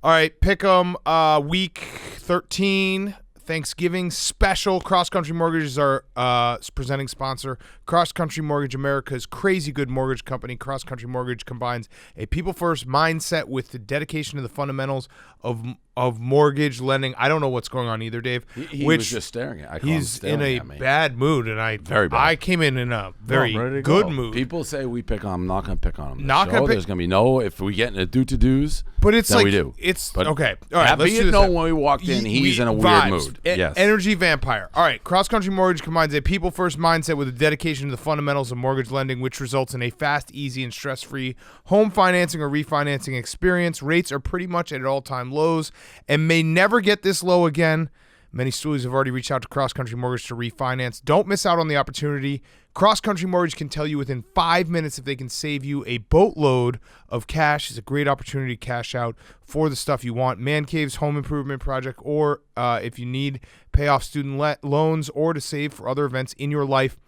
All right, pick 'em. Week 13, Thanksgiving special. Cross Country Mortgage is our presenting sponsor. Cross Country Mortgage, America's crazy good mortgage company. Cross Country Mortgage combines a people-first mindset with the dedication to the fundamentals of mortgage lending. I don't know what's going on either, Dave. He was just staring at me. He's in a bad mood, and very bad. I came in a very good mood. People say we pick on him. I'm not going to pick on him. Not going to pick. There's going to be no, if we get into do-to-dos, but it's then like, we do. But okay. All right, let's do this. When we walked in, he's in a weird mood. Yes. Energy vampire. All right, Cross Country Mortgage combines a people-first mindset with a dedication to the fundamentals of mortgage lending, which results in a fast, easy, and stress-free home financing or refinancing experience. Rates are pretty much at all-time lows and may never get this low again. Many stoolies have already reached out to Cross Country Mortgage to refinance. Don't miss out on the opportunity. Cross Country Mortgage can tell you within 5 minutes if they can save you a boatload of cash. It's a great opportunity to cash out for the stuff you want. Man caves, home improvement project, or if you need pay off student loans or to save for other events in your life.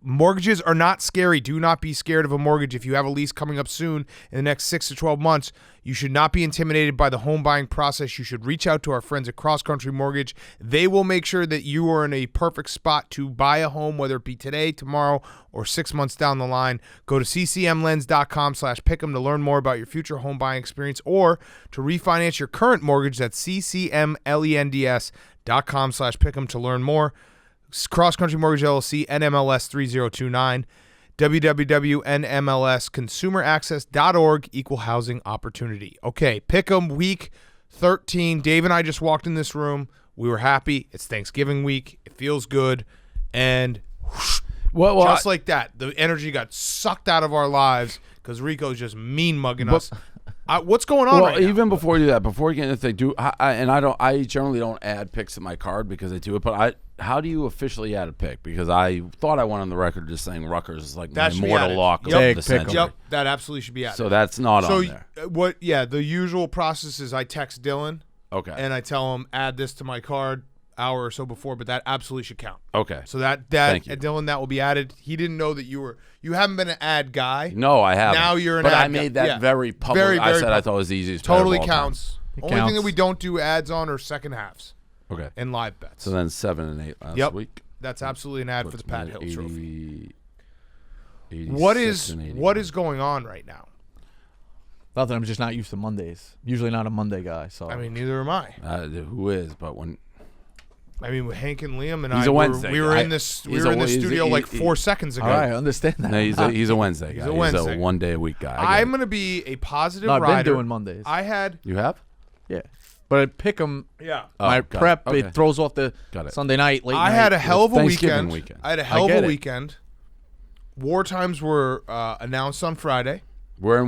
Mortgages are not scary. Do not be scared of a mortgage. If you have a lease coming up soon in the next 6 to 12 months, you should not be intimidated by the home buying process. You should reach out to our friends at Cross Country Mortgage. They will make sure that you are in a perfect spot to buy a home, whether it be today, tomorrow, or 6 months down the line. Go to ccmlens.com/pick'em to learn more about your future home buying experience or to refinance your current mortgage. That's ccmlens.com/pick'em to learn more. Cross Country Mortgage LLC, NMLS 3029, www.nmlsconsumeraccess.org, equal housing opportunity. Okay, pick 'em week 13. Dave and I just walked in this room. We were happy. It's Thanksgiving week. It feels good. And whoosh, just like that, the energy got sucked out of our lives because Rico's just mean mugging us. What's going on right now? Even before we do that, before we get into I generally don't add picks to my card because I do it, but how do you officially add a pick? Because I thought I went on the record just saying Rutgers is like my mortal lock of the century. Yep, that absolutely should be added. So that's not on there. The usual process is I text Dylan. Okay. And I tell him, add this to my card hour or so before, but that absolutely should count. Okay. So Dylan, that will be added. He didn't know that you haven't been an ad guy. No, I haven't. Now you're an ad guy. But I made that very public. Very, very I said public. I thought it was the easiest. Totally counts. Only thing that we don't do ads on are second halves. Okay. And live bets. So then 7 and 8 last week. That's absolutely an ad for the Pat Hill Trophy. 86 What is going on right now? Nothing. I'm just not used to Mondays. Usually not a Monday guy. So I mean, neither am I. Who is? But when Hank and Liam and we were in the studio like 4 seconds ago. All right, I understand that. No, he's a Wednesday guy. He's a 1 day a week guy. I'm going to be a positive rider. rider. I've been doing Mondays. You have? Yeah. But I pick them. Yeah. My prep, it throws off the Sunday night, late night. I had a hell of a weekend. I had a hell of a weekend. War times were announced on Friday. We're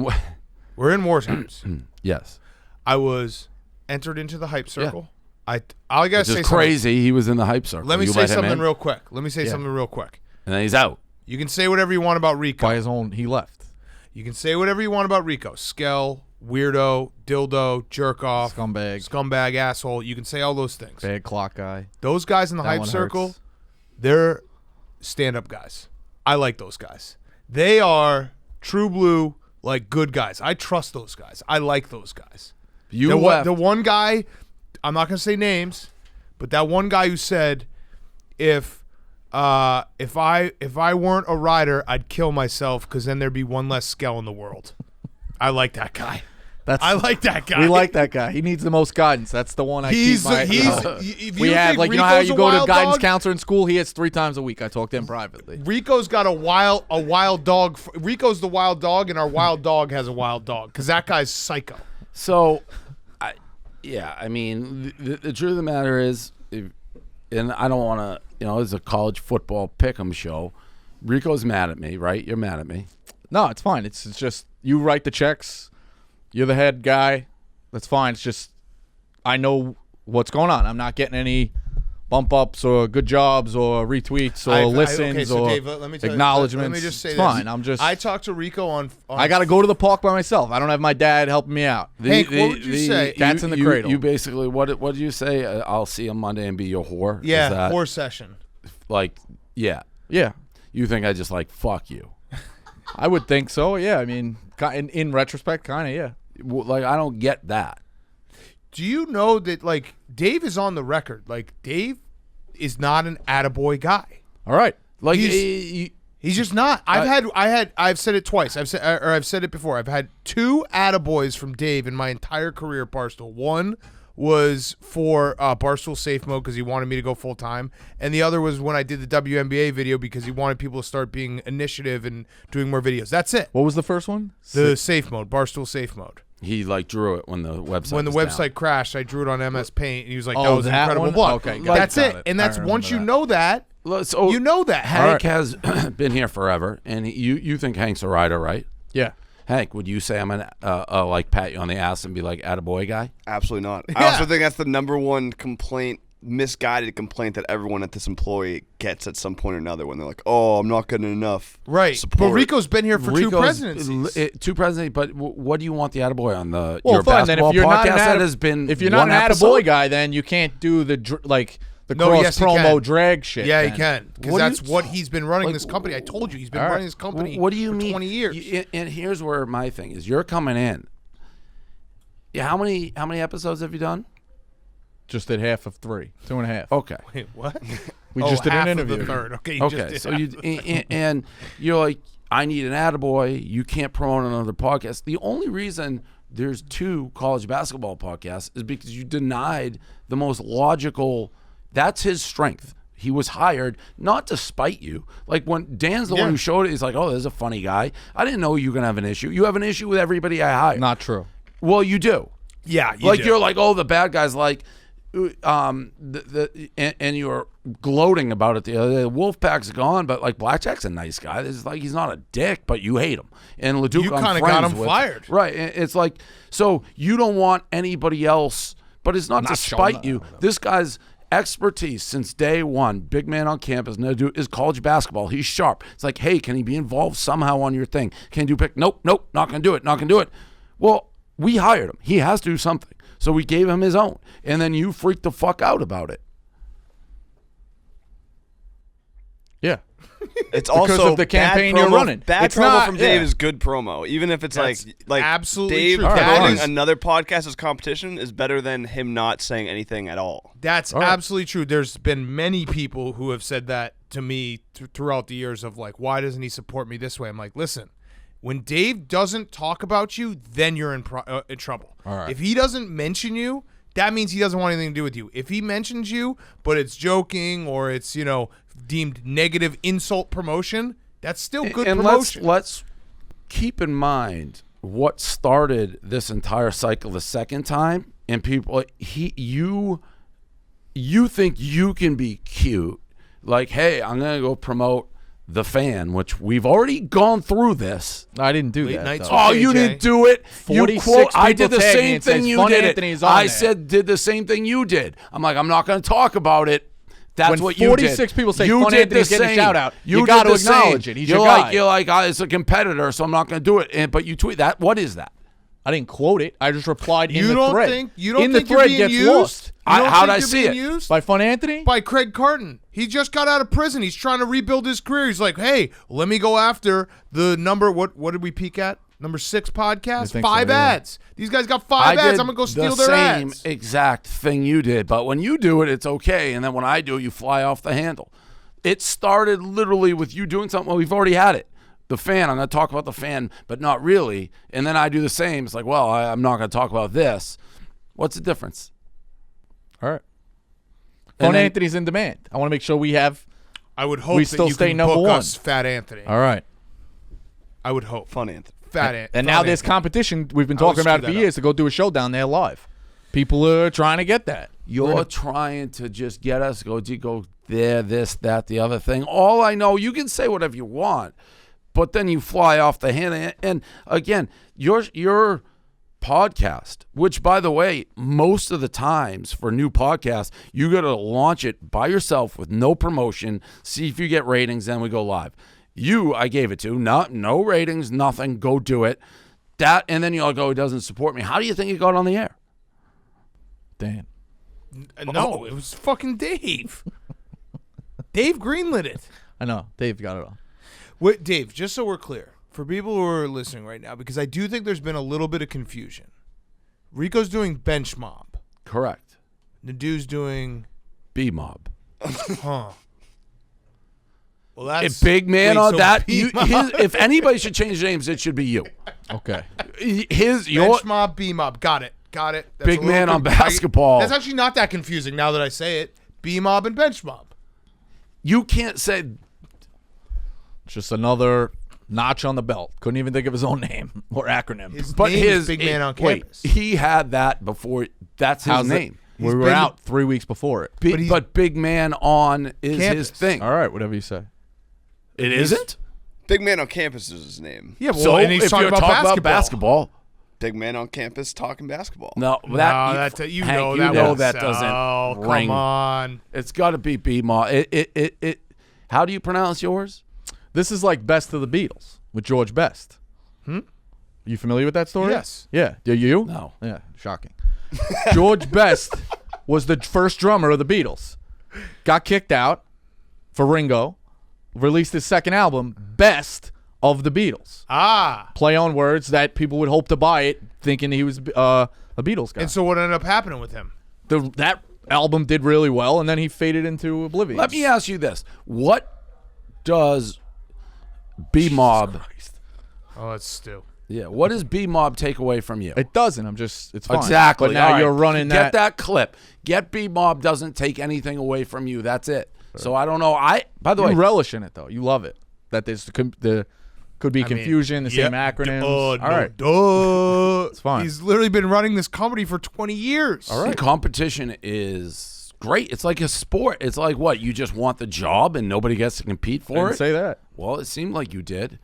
in war times. Yes. I was entered into the hype circle. I gotta say crazy. He was in the hype circle. Let me say something real quick. And then he's out. You can say whatever you want about Rico. By his own, he left. You can say whatever you want about Rico. Skell, weirdo, dildo, jerk off, scumbag, asshole. You can say all those things. Bad clock guy. Those guys in the hype circle, they're stand-up guys. I like those guys. They are true blue, like good guys. I trust those guys. I like those guys. The one guy, I'm not gonna say names, but that one guy who said, if I weren't a rider, I'd kill myself because then there'd be one less Skell in the world. I like that guy. I like that guy. We like that guy. He needs the most guidance. That's the one keep my... We have, like, you know how you go to a guidance counselor in school? He hits 3 times a week. I talk to him privately. Rico's got a wild dog. Rico's the wild dog, and our wild dog has a wild dog because that guy's psycho. So, I mean, the truth of the matter is, and I don't want to, it's a college football pick'em show. Rico's mad at me, right? You're mad at me. No, it's fine. It's just you write the checks. You're the head guy. That's fine. It's just I know what's going on. I'm not getting any bump ups or good jobs or retweets or listens or Dave, acknowledgements. Let me just say it's this. fine. I talked to Rico on I got to go to the park by myself. I don't have my dad helping me out. Hank, what would you say? Cat's in the cradle. You basically what did you say? I'll see you Monday and be your whore. Yeah, whore session. Like, yeah. You think I just like fuck you? I would think so. Yeah, I mean, in retrospect, kind of. Yeah. Like, I don't get that. do you know that like Dave is on the record? Like Dave is not an attaboy guy. All right. Like He's just not. I've said it twice. I've said it before. I've had 2 attaboys from Dave in my entire career at Barstool. One was for Barstool Safe Mode because he wanted me to go full time, and the other was when I did the WNBA video because he wanted people to start being initiative and doing more videos. That's it. What was the first one? The Safe Mode, Barstool Safe Mode. He like drew it when the website When the was website down. crashed, I drew it on MS Paint, and he was like, Oh, "That was an that incredible one? block." Okay, That's got it. And that's I once you remember know that, So you know that. Hank has been here forever, and you think Hank's a writer, right? Yeah. Hank, would you say I'm an like pat you on the ass and be like attaboy guy? Absolutely not. Yeah. I also think that's the number one complaint, misguided complaint that everyone at this employee gets at some point or another when they're like, "Oh, I'm not getting enough right? support." But Rico's been here for 2 presidencies. 2 presidencies, but what do you want the attaboy on the Well, your fine. Then basketball if you're not podcast an that has been if you're not one an episode? attaboy guy, then you can't do the No, cross yes, he promo can. drag shit. Yeah, he then. can because What do that's you- what he's been running like, this company. I told you he's been all right. running this company. What do you for mean? 20 years. And here's where my thing is: you're coming in. Yeah, how many episodes have you done? Just did half of 3, 2.5. Okay. Wait, what? We just did half an of the interview. third. Okay, you Okay, just so did you and you're like, I need an attaboy. You can't promote another podcast. The only reason there's 2 college basketball podcasts is because you denied the most logical. That's his strength. He was hired not to spite you. Like when Dan's the one who showed it, he's like, "Oh, there's a funny guy. I didn't know you were gonna have an issue. You have an issue with everybody I hire." Not true. Well, you do. Yeah, You're like, "Oh, the bad guys." Like, and you're gloating about it the other day. The Wolfpack's gone, but like Blackjack's a nice guy. It's like he's not a dick, but you hate him. And Leduc, You I'm kinda got friends him with. fired. Right? It's like, so you don't want anybody else, but it's not to spite you. This guy's expertise since day one, big man on campus, is college basketball. He's sharp. It's like, hey, can he be involved somehow on your thing? Can you do pick? Nope, not gonna do it. Not gonna do it. Well, we hired him. He has to do something. So we gave him his own. And then you freaked the fuck out about it. Yeah. It's Because also of the campaign bad you're promo- running. Bad It's promo not- from Dave yeah. is good promo, even if it's That's like absolutely Dave true. All right, having that is- another podcast as competition is better than him not saying anything at all. That's absolutely true. There's been many people who have said that to me throughout the years of like, why doesn't he support me this way? I'm like, listen, when Dave doesn't talk about you, then you're in trouble. All right. If he doesn't mention you, that means he doesn't want anything to do with you. If he mentions you, but it's joking or it's, deemed negative insult promotion, that's still good and promotion. let's keep in mind what started this entire cycle the second time. And people, you think you can be cute, like, hey, I'm gonna go promote The Fan, which we've already gone through this. I didn't do Late that. nights though. with Oh, you JJ. didn't do it. You 46 quote. I people did the tagged me same and says thing you Fun did. Anthony's on I there. said did the same thing you did. I'm like, I'm not going to talk about it. That's When what you did. 46 people say you Fun did Anthony's the getting a same. shout out, you did gotta the acknowledge same. it. He's you're your like, guy. You're like, it's a competitor, so I'm not going to do it. But you tweet that. What is that? I didn't quote it. I just replied in You the don't thread. think you don't in think the thread you're being gets used? lost. You don't How'd think I you're see being it? used? By Fun Anthony? By Craig Carton. He just got out of prison. He's trying to rebuild his career. He's like, hey, let me go after the number. What did we peak at? Number 6 podcast. think 5 so, yeah. ads. These guys got 5 ads. did I'm gonna go steal the their same ads. exact thing you did. But when you do it, it's okay. And then when I do it, you fly off the handle. It started literally with you doing something. Well, we've already had it. The Fan. I'm going to talk about The Fan, but not really. And then I do the same. It's like, well, I'm not going to talk about this. What's the difference? All right. And Fun then- Anthony's in demand. I want to make sure we have. I would hope We that still you stay can number book one. us Fat Anthony. All right. I would hope. Fun Anthony. And now there's competition. We've been I would talking about it screw for that years to go do a show down there live. People are trying to get that. You're trying to just get us go there, this, that, the other thing. All I know, you can say whatever you want, but then you fly off the handle. And again, your podcast, which by the way, most of the times for new podcasts, you got to launch it by yourself with no promotion, see if you get ratings, then we go live. I gave it to, no ratings, nothing, go do it. And then you're like, oh, he doesn't support me. How do you think it got on the air? Dan. No, it was fucking Dave. Dave greenlit it. I know. Dave got it all. Wait, Dave, just so we're clear, for people who are listening right now, because I do think there's been a little bit of confusion. Rico's doing Bench Mob. Correct. Nadu's doing B-Mob. Huh. Well, that's If big man wait, on so that, B-Mob- if anybody should change names, it should be you. Okay. Your Bench mob, B mob. Got it. That's big a little man on bit- basketball. That's actually not that confusing now that I say it. B mob and bench mob. You can't say Just another notch on the belt. Couldn't even think of his own name or acronym. His but name his is big man on wait, campus. he had that before. That's his How's it? name. We were been- out 3 weeks before it. But big man on is Campus. his thing. All right, whatever you say. It isn't. Big man on campus is his name. Yeah, well, So and he's if talking you're about talking basketball. about basketball, Big man on campus talking basketball. no, No, that that you Hank, know you that know was- that doesn't Oh, ring. come on. It's got to be B-Mob. It. How do you pronounce yours? This is like Best of the Beatles with George Best. You familiar with that story? Yes. Yeah. Do you? No. Yeah. Shocking. George Best was the first drummer of the Beatles. Got kicked out for Ringo. Released his second album, Best of the Beatles. Ah. Play on words that people would hope to buy it, thinking he was a Beatles guy. And so what ended up happening with him? That album did really well, and then he faded into oblivion. Let me ask you this: what does B-Mob? Oh, it's Stu. Yeah, what does B-Mob take away from you? It doesn't. It's fine. Exactly. But now All right. you're running Get that. that clip. Get B-Mob doesn't take anything away from you. That's it. So I don't know. By the way, You relish in it, though. You love it. That there's the could be confusion, the same acronyms. All right. It's fine. He's literally been running this company for 20 years. All right. and competition is great. It's like a sport. It's like what? You just want the job and nobody gets to compete for Didn't it? say that. Well, it seemed like you did.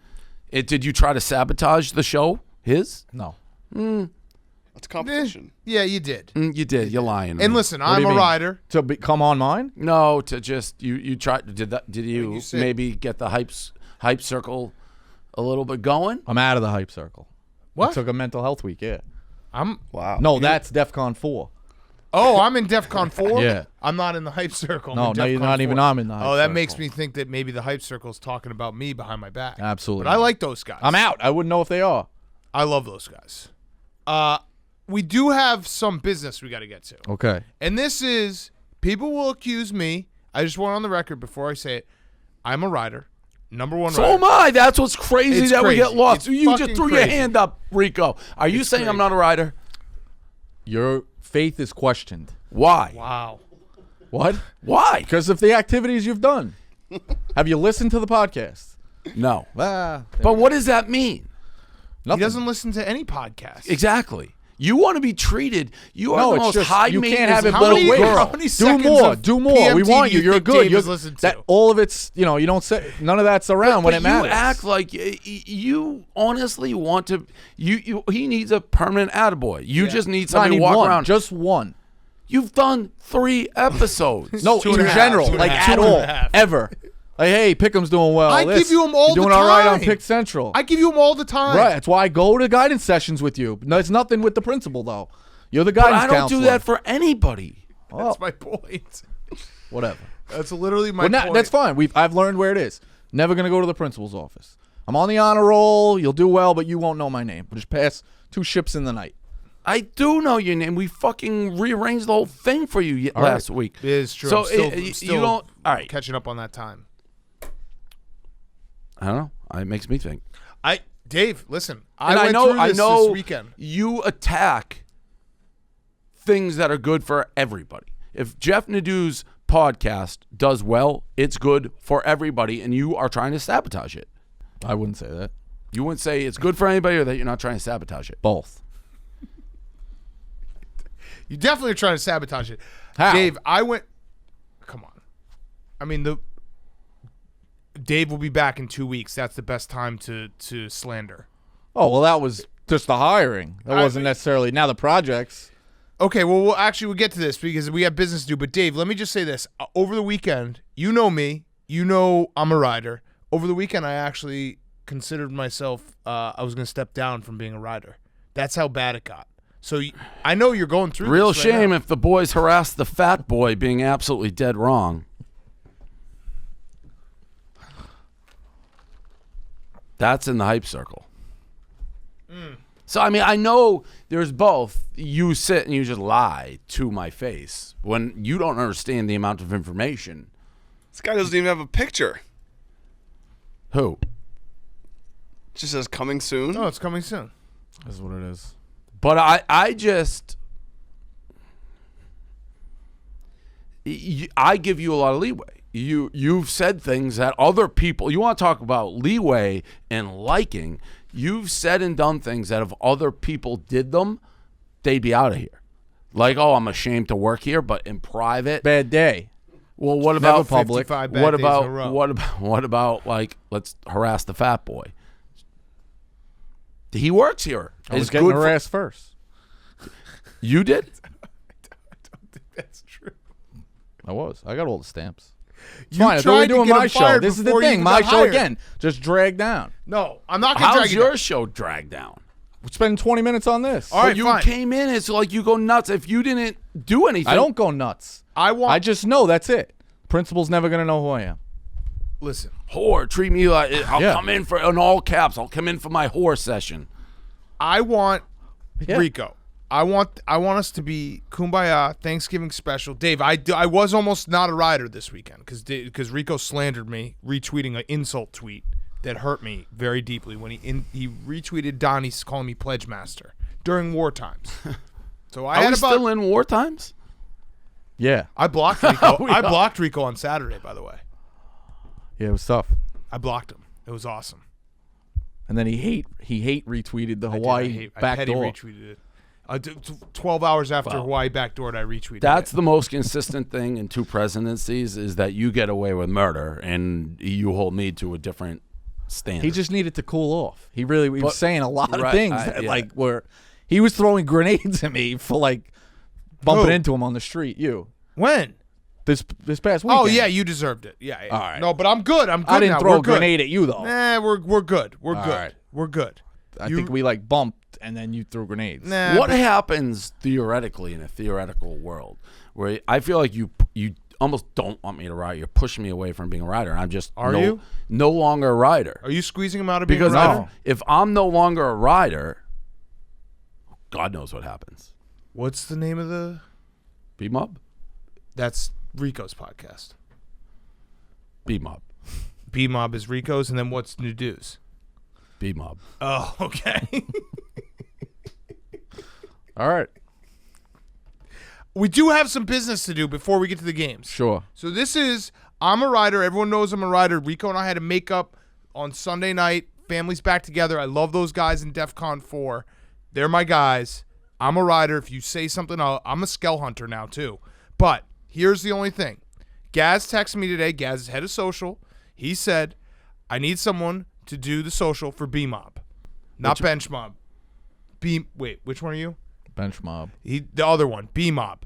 Did you try to sabotage the show? His? No. That's competition. Yeah, you did. You did. You're lying. And listen, do I'm you a mean? rider. To come on mine? No, to just you tried. Did you said- maybe get the hype circle a little bit going? I'm out of the hype circle. What? I took a mental health week, yeah. Wow. No, that's DEFCON 4. Oh, I'm in DEFCON 4? Yeah. I'm not in the hype circle. I'm No, in no, you're DEFCON not even 4. I'm in the hype Oh, that circle. makes me think that maybe the hype circle's talking about me behind my back. Absolutely. But I like those guys. I'm out. I wouldn't know if they are. I love those guys. We do have some business we got to get to. Okay. And this is, people will accuse me. I just want on the record before I say it. I'm a rider. Number one So rider. am I. That's what's crazy It's that we get crazy. lost. It's You just fucking threw your crazy. hand up, Rico. Are you saying I'm crazy. not a rider? Your faith is questioned. Why? Wow. What? Why? Because of the activities you've done. Have you listened to the podcast? No. Ah, But what does that mean? nothing. He doesn't listen to any podcast. Exactly. You want to be treated. You are No, the it's most just high you can't maintenance have it How both many- ways. how many Do seconds more. of Do more. We PMT want do you. you You're think good. Dave You're has listened that to? all of it's you don't say none of that's around when But it matters. you act like you honestly want to. He needs a permanent attaboy. You just need No, I somebody need to walk one. around. Just one. You've done 3 episodes. No, Two in and a half, general, two and a like half, at two and a all, half. ever. Like, hey, Pickham's doing well. I This, give you 'em all you're the doing all right on time. Pick Central. I give you them all the time. Right. That's why I go to guidance sessions with you. No, it's nothing with the principal though. You're the But guidance I don't counselor. do that for anybody. That's my point. Whatever. That's literally my Well, point. that's fine. I've learned where it is. Never gonna go to the principal's office. I'm on the honor roll. You'll do well, but you won't know my name. We'll just pass 2 ships in the night. I do know your name. We fucking rearranged the whole thing for you last week. It is true. So I'm still, you still don't. All right. catching up on that time. I don't know. It makes me think. Dave, listen. And I went through this this weekend. You attack things that are good for everybody. If Jeff Nadeau's podcast does well, it's good for everybody, and you are trying to sabotage it. I wouldn't say that. You wouldn't say it's good for anybody, or that you're not trying to sabotage it. Both. You definitely are trying to sabotage it. How? Dave, I went. Come on. I mean, Dave will be back in 2 weeks. That's the best time to slander. Oh well, that was just the hiring. That wasn't necessarily now the projects. Okay, well, we'll get to this because we have business to do. But Dave, let me just say this: over the weekend, you know me, you know I'm a rider. Over the weekend, I actually considered myself. I was going to step down from being a rider. That's how bad it got. So I know you're going through. Real this right shame now. if the boys harassed the fat boy, being absolutely dead wrong. That's in the hype circle. So, I mean, I know there's both. You sit and you just lie to my face when you don't understand the amount of information. This guy doesn't even have a picture. Who? It just says coming soon. No, it's coming soon. That's what it is. But I just... I give you a lot of leeway. You've said things that other people... You want to talk about leeway and liking... You've said and done things that if other people did them, they'd be out of here. Like, oh, I'm ashamed to work here, but in private, Bad day. well, what about public? What about like, let's harass the fat boy? He works here. I was It's getting good harassed first. You did? I don't think that's true. I was. I got all the stamps. It's You fine. I thought we tried were to doing get my him show. fired This is the before you thing. even My got show hired. again. Just dragged down. No, I'm not going to How's drag your it show dragged down? We're spending 20 minutes on this. All right, But you fine. came in, it's like you go nuts. If you didn't do anything. I don't go nuts. I just know that's it. Principal's never going to know who I am. Listen. Whore, treat me like I'll Yeah. come in in all caps. I'll come in for my whore session. I want Yeah. Rico. I want us to be kumbaya Thanksgiving special. Dave, I was almost not a rider this weekend because Rico slandered me retweeting an insult tweet that hurt me very deeply when he retweeted Donnie calling me pledge master during war times. So I Are had we about still in war times? Yeah. I blocked Rico. We I are. blocked Rico on Saturday, by the way. Yeah, it was tough. I blocked him. It was awesome. And then he hate retweeted the I did. Hawaii I back petty door. retweeted it. 12 hours after Hawaii backdoored, I retweeted That's it. the most consistent thing in two presidencies is that you get away with murder and you hold me to a different standard. He just needed to cool off. He was saying a lot of right, things I- that yeah. like were. He was throwing grenades at me for like bumping Who? into him on the street. You When? this past weekend. Oh yeah, you deserved it. Yeah. All right. No, but I'm good. I'm good I didn't now. throw We're a good. grenade at you though. Nah, we're good. We're All good. right. We're good. I think we like bumped and then you threw grenades. Nah. What happens theoretically in a theoretical world where I feel like you almost don't want me to ride? You're pushing me away from being a rider. I'm just you? no longer a rider. Are you squeezing him out of being Because a rider? No. if I'm no longer a rider, God knows what happens. What's the name of the? Beam up, That's Rico's podcast. beam up, B-Mob is Rico's, and then what's Nadu's? beam up. Oh, okay. All right. We do have some business to do before we get to the games. Sure. So this is, I'm a rider. Everyone knows I'm a rider. Rico and I had to make up on Sunday night. Family's back together. I love those guys in DEF CON 4. They're my guys. I'm a rider. If you say something, I'm a skell hunter now too. But here's the only thing. Gaz texted me today. Gaz is head of social. He said, I need someone to do the social for B-Mob. Not Bench Mob. Wait, which one are you? Bench mob. The other one, B-Mob.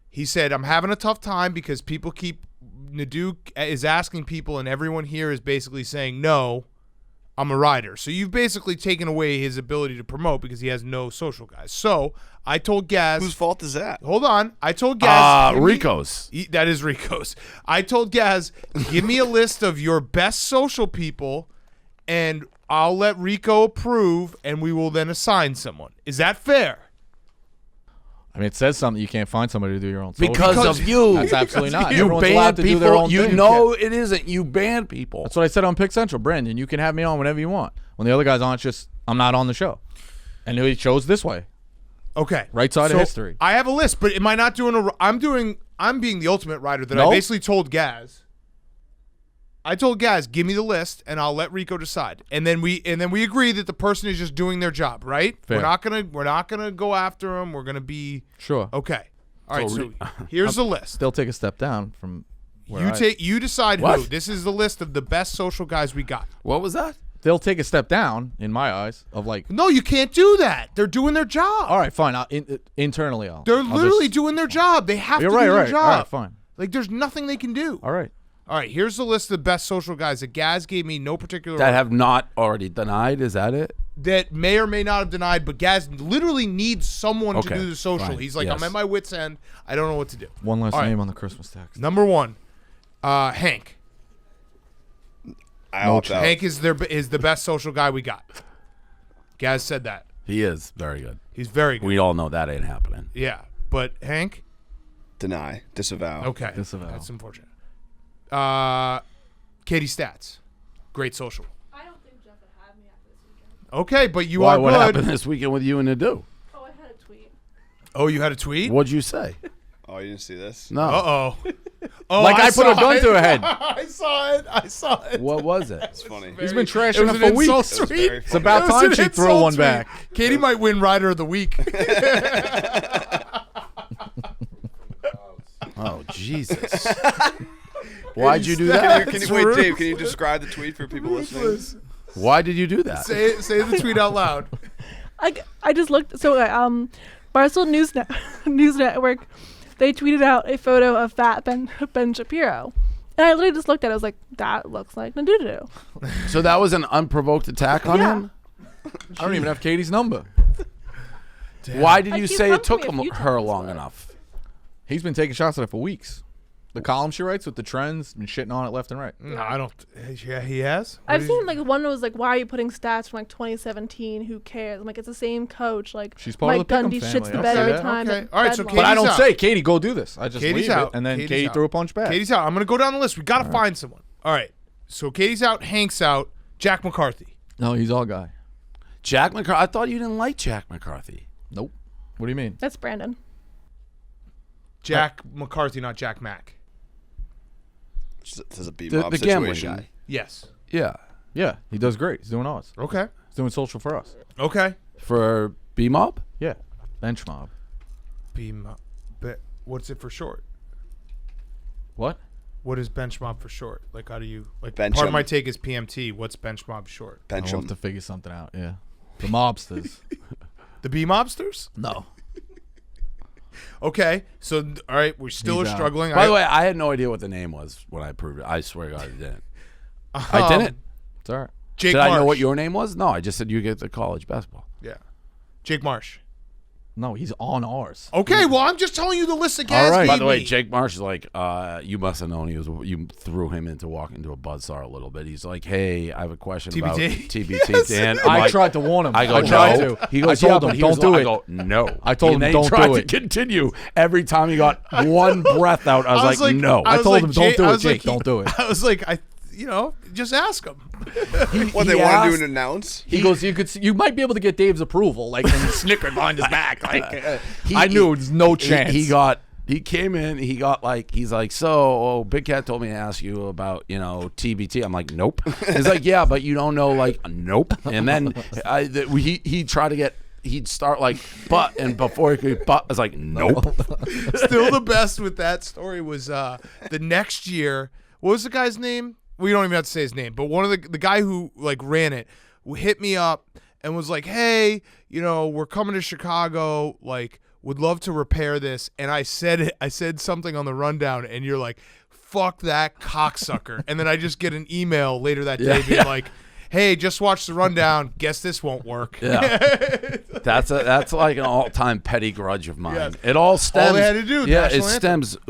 He said, I'm having a tough time because people Nadu is asking people and everyone here is basically saying, no, I'm a rider. So you've basically taken away his ability to promote because he has no social guys. So I told Gaz. Whose fault is that? Hold on. I told Gaz. Rico's. That is Rico's. I told Gaz, give me a list of your best social people and I'll let Rico approve and we will then assign someone. Is that fair? I mean, it says something. You can't find somebody to do your own social. Because of you. That's absolutely not. You Everyone's allowed ban to do their people. own You thing. know it isn't. You ban people. That's what I said on Pick Central. Brandon, you can have me on whenever you want. When the other guys aren't, just I'm not on the show. And he chose this way. Okay. Right side of history. I have a list, but am I not doing I'm being the ultimate rider that I Nope. basically told Gaz. I told Gaz, give me the list and I'll let Rico decide. And then we agree that the person is just doing their job, right? Fair. We're not gonna go after them. We're gonna be Sure. okay. All right, So so here's the list. Still take a step down from where You decide What? who. This is the list of the best social guys we got. What was that? They'll take a step down, in my eyes, of like, No, you can't do that. They're doing their job. all right, fine. Internally, They're I'll literally just- doing their job. They have You're to right, do their right. job. All right, fine. Like there's nothing they can do. All right. All right, here's the list of the best social guys that Gaz gave me no particular That order. have not already denied. Is that it? That may or may not have denied, but Gaz literally needs someone to Okay, do the social. fine, He's like, yes. I'm at my wit's end. I don't know what to do. One last All right. name on the Christmas text. Number one, Hank. I opt out. Hank is the best social guy we got. Gaz said that. He is very good. He's very good. We all know that ain't happening. Yeah, but Hank? Deny. Disavow. Okay. Disavow. That's unfortunate. Katie Stats. Great social. I don't think Jeff would have me after this weekend. Okay, but you Why, are what good. happened this weekend with you and Nadu? Oh, I had a tweet. Oh, you had a tweet? What'd you say? Oh, you didn't see this? No. Uh-oh. Oh, Like I put a gun to her head. I saw it. What was it? It's funny. He's been It trashing was her an for insult weeks. tweet. very It's funny. about It was time an she threw insult one tweet. back. Katie might win Rider of the Week. Oh, Jesus. Why'd you do that? Can you wait, Dave? Can you describe the tweet for people listening? Why did you do that? Say the tweet out loud. I just looked. So Barstool News Network, they tweeted out a photo of Fat Ben Shapiro, and I literally just looked at it. I was like, that looks like Nadu. So that was an unprovoked attack on Yeah. him? I don't even have Katie's number. Why did Like, you he's say come it took to me a few her times, long but- enough? He's been taking shots at it for weeks. The column she writes with the trends, been shitting on it left and right. No, I don't. Yeah, he has. I've seen like one was like, why are you putting stats from like 2017? Who cares? I'm like, it's the same coach. Like She's part Mike of the Pick'em Gundy family. shits the I'll bed say every that. time. Okay. that All right, so Ben Katie- But I don't out. say, Katie, go do this. I just Katie's leave out. it, and then Katie's Katie out. threw a punch back. Katie's out. I'm going to go down the list. We got to find someone. All right. So Katie's out. Hank's out. Jack McCarthy. No, he's all guy. Jack McCarthy? I thought you didn't like Jack McCarthy. Nope. What do you mean? That's Brandon. Jack McCarthy, not Jack Mack. There's a beat The mob gambling situation. guy. Yes. Yeah. Yeah, he does great. He's doing ours. Okay. He's doing social for us. Okay. For B-Mob? Yeah. Bench mob. What's it for short? What? What is bench mob for short? Like, how do you like? Bench part of 'em. my take is PMT. What's bench mob short? I'll Bench have him. to figure something out. Yeah. The mobsters. The B mobsters. No. Okay. So all right, we still He's are out. struggling. By the way, I had no idea what the name was when I proved it. I swear to God, I didn't. I didn't. It's all right. Jake Did Marsh. I know what your name was? No, I just said you get the college basketball. Yeah. Jake Marsh. No, he's on ours. Okay. Well, I'm just telling you the list again. All right. By the way, Jake Marsh is like, you must have known you threw him into walking into a buzzsaw a little bit. He's like, hey, I have a question about TBT? TBT, Dan. I'm I like, tried to warn him. I go, tried no. to. He goes, I told yeah, him, but he don't was do I it. go, no. I told him, and don't he tried do to it. continue. Every time he got one breath out, I was like, no. I told him, don't do it, was Jake, don't do it. I was like, just ask him. What, they want to do an announce? He goes, you might be able to get Dave's approval, like, and he snickered behind his back. Like, I knew there's no chance. He came in, he's like, so Big Cat told me to ask you about, TBT. I'm like, nope. He's like, yeah, but you don't know, like, nope. And then he tried to get, he'd start like, but, and before he could, but, I was like, nope. Still the best with that story was the next year. What was the guy's name? We don't even have to say his name, but one of the guy who like ran it hit me up and was like, hey, we're coming to Chicago, like, would love to repair this. And I said something on the rundown, and you're like, fuck that cocksucker. And then I just get an email later that day being like, hey, just watch the rundown. Guess this won't work. Yeah. That's like an all-time petty grudge of mine. Yes. It all stems. All they had to do, Yeah, national it anthem. stems.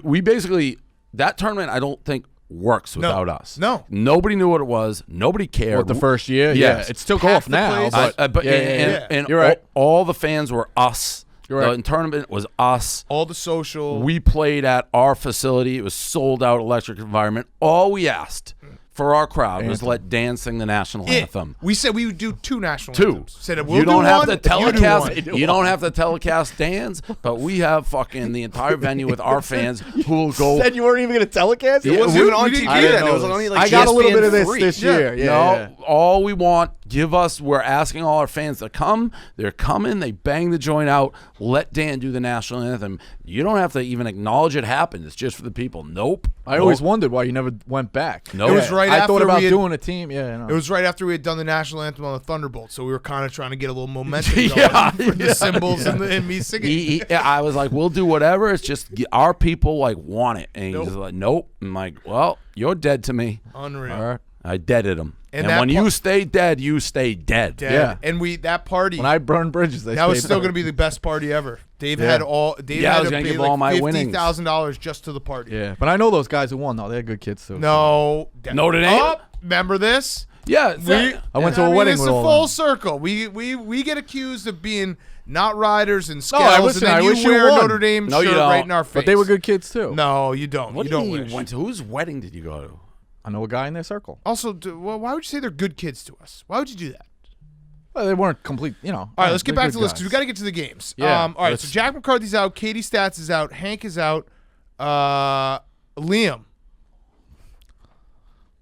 We basically, that tournament, I don't think works without us. No. Nobody knew what it was. Nobody cared. What, the first year? Yes. Yeah, it's still Half off the now. place- But, And You're right. all the fans were us. You're right. The tournament was us. All the social. We played at our facility. It was sold out electric environment. All we asked for our crowd was let Dan sing the national anthem. We said we would do two national Two. anthems. Said we'll You don't do have one, to you do telecast. one. You don't have to telecast Dan's, but we have fucking the entire venue with our fans who will go. Said you weren't even going to telecast? It wasn't even on didn't- TV I didn't then. It was only like I got a little ESPN bit of this 3. this year. Yeah, No, yeah. all we want, we're asking all our fans to come. They're coming. They bang the joint out. Let Dan do the national anthem. You don't have to even acknowledge it happened. It's just for the people. Nope. I always wondered why you never went back. No. It was right I after thought about we had- doing a team. Yeah, no. It was right after we had done the national anthem on the Thunderbolt, so we were kind of trying to get a little momentum going Yeah, for the cymbals and me singing. I was like, we'll do whatever. It's just our people want it. And Nope. he's like, nope. I'm like, well, you're dead to me. Unreal. All right. I deaded him. And And that when you stay dead, you stay dead. Dead. Yeah. And that party, When I burned bridges, they that was stayed still there. going to be the best party ever. Dave Yeah. had Dave Yeah, I had was to gonna pay give like all my winnings. $50,000 just to the party. Yeah, but I know those guys who won though. They're good kids too. No. Notre Dame? Oh, remember this? Yeah, I went to a wedding it's with a all full them. circle. We get accused of being not riders and No, I scales, listen, and I then wish you you wear a won. Notre Dame No, you shirt don't. right in our face. But they were good kids too. No, you don't. What you do don't you wish. went to? Whose wedding did you go to? I know a guy in their circle. Also, well, why would you say they're good kids to us? Why would you do that? Well, they weren't complete, All right, let's get back to the list because we got to get to the games. Yeah, all right, so Jack McCarthy's out. Katie Stats is out. Hank is out. Liam.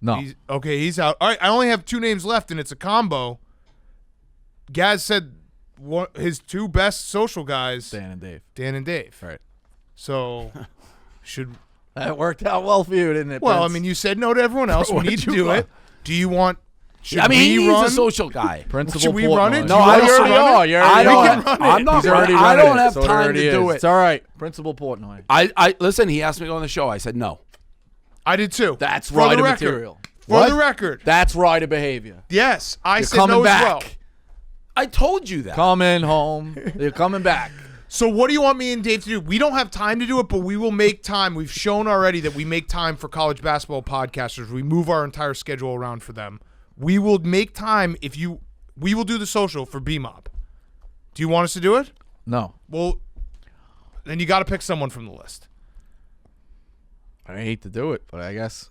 No. He's out. All right, I only have 2 names left, and it's a combo. Gaz said his 2 best social guys, Dan and Dave. Right. So, should... That worked out well for you, didn't it? Well, Prince? I mean, you said no to everyone else. We need to do it. Do you want... Should he's run? a social guy. Principal Should we run it? Portnoy. Do you want us to run it? I don't. We can run it. I'm not. He's already I running don't it, have so it time already to do is. it. It's all right. Principal Portnoy. I listen. He asked me to go on the show. I said no. I did too. That's For rider the record. material. For What? the record. That's rider behavior. Yes, I You're said coming no back. as well. I told you that. Coming home. You're coming back. So what do you want me and Dave to do? We don't have time to do it, but we will make time. We've shown already that we make time for college basketball podcasters. We move our entire schedule around for them. We will make time we will do the social for B-Mob. Do you want us to do it? No. Well, then you got to pick someone from the list. I hate to do it, but I guess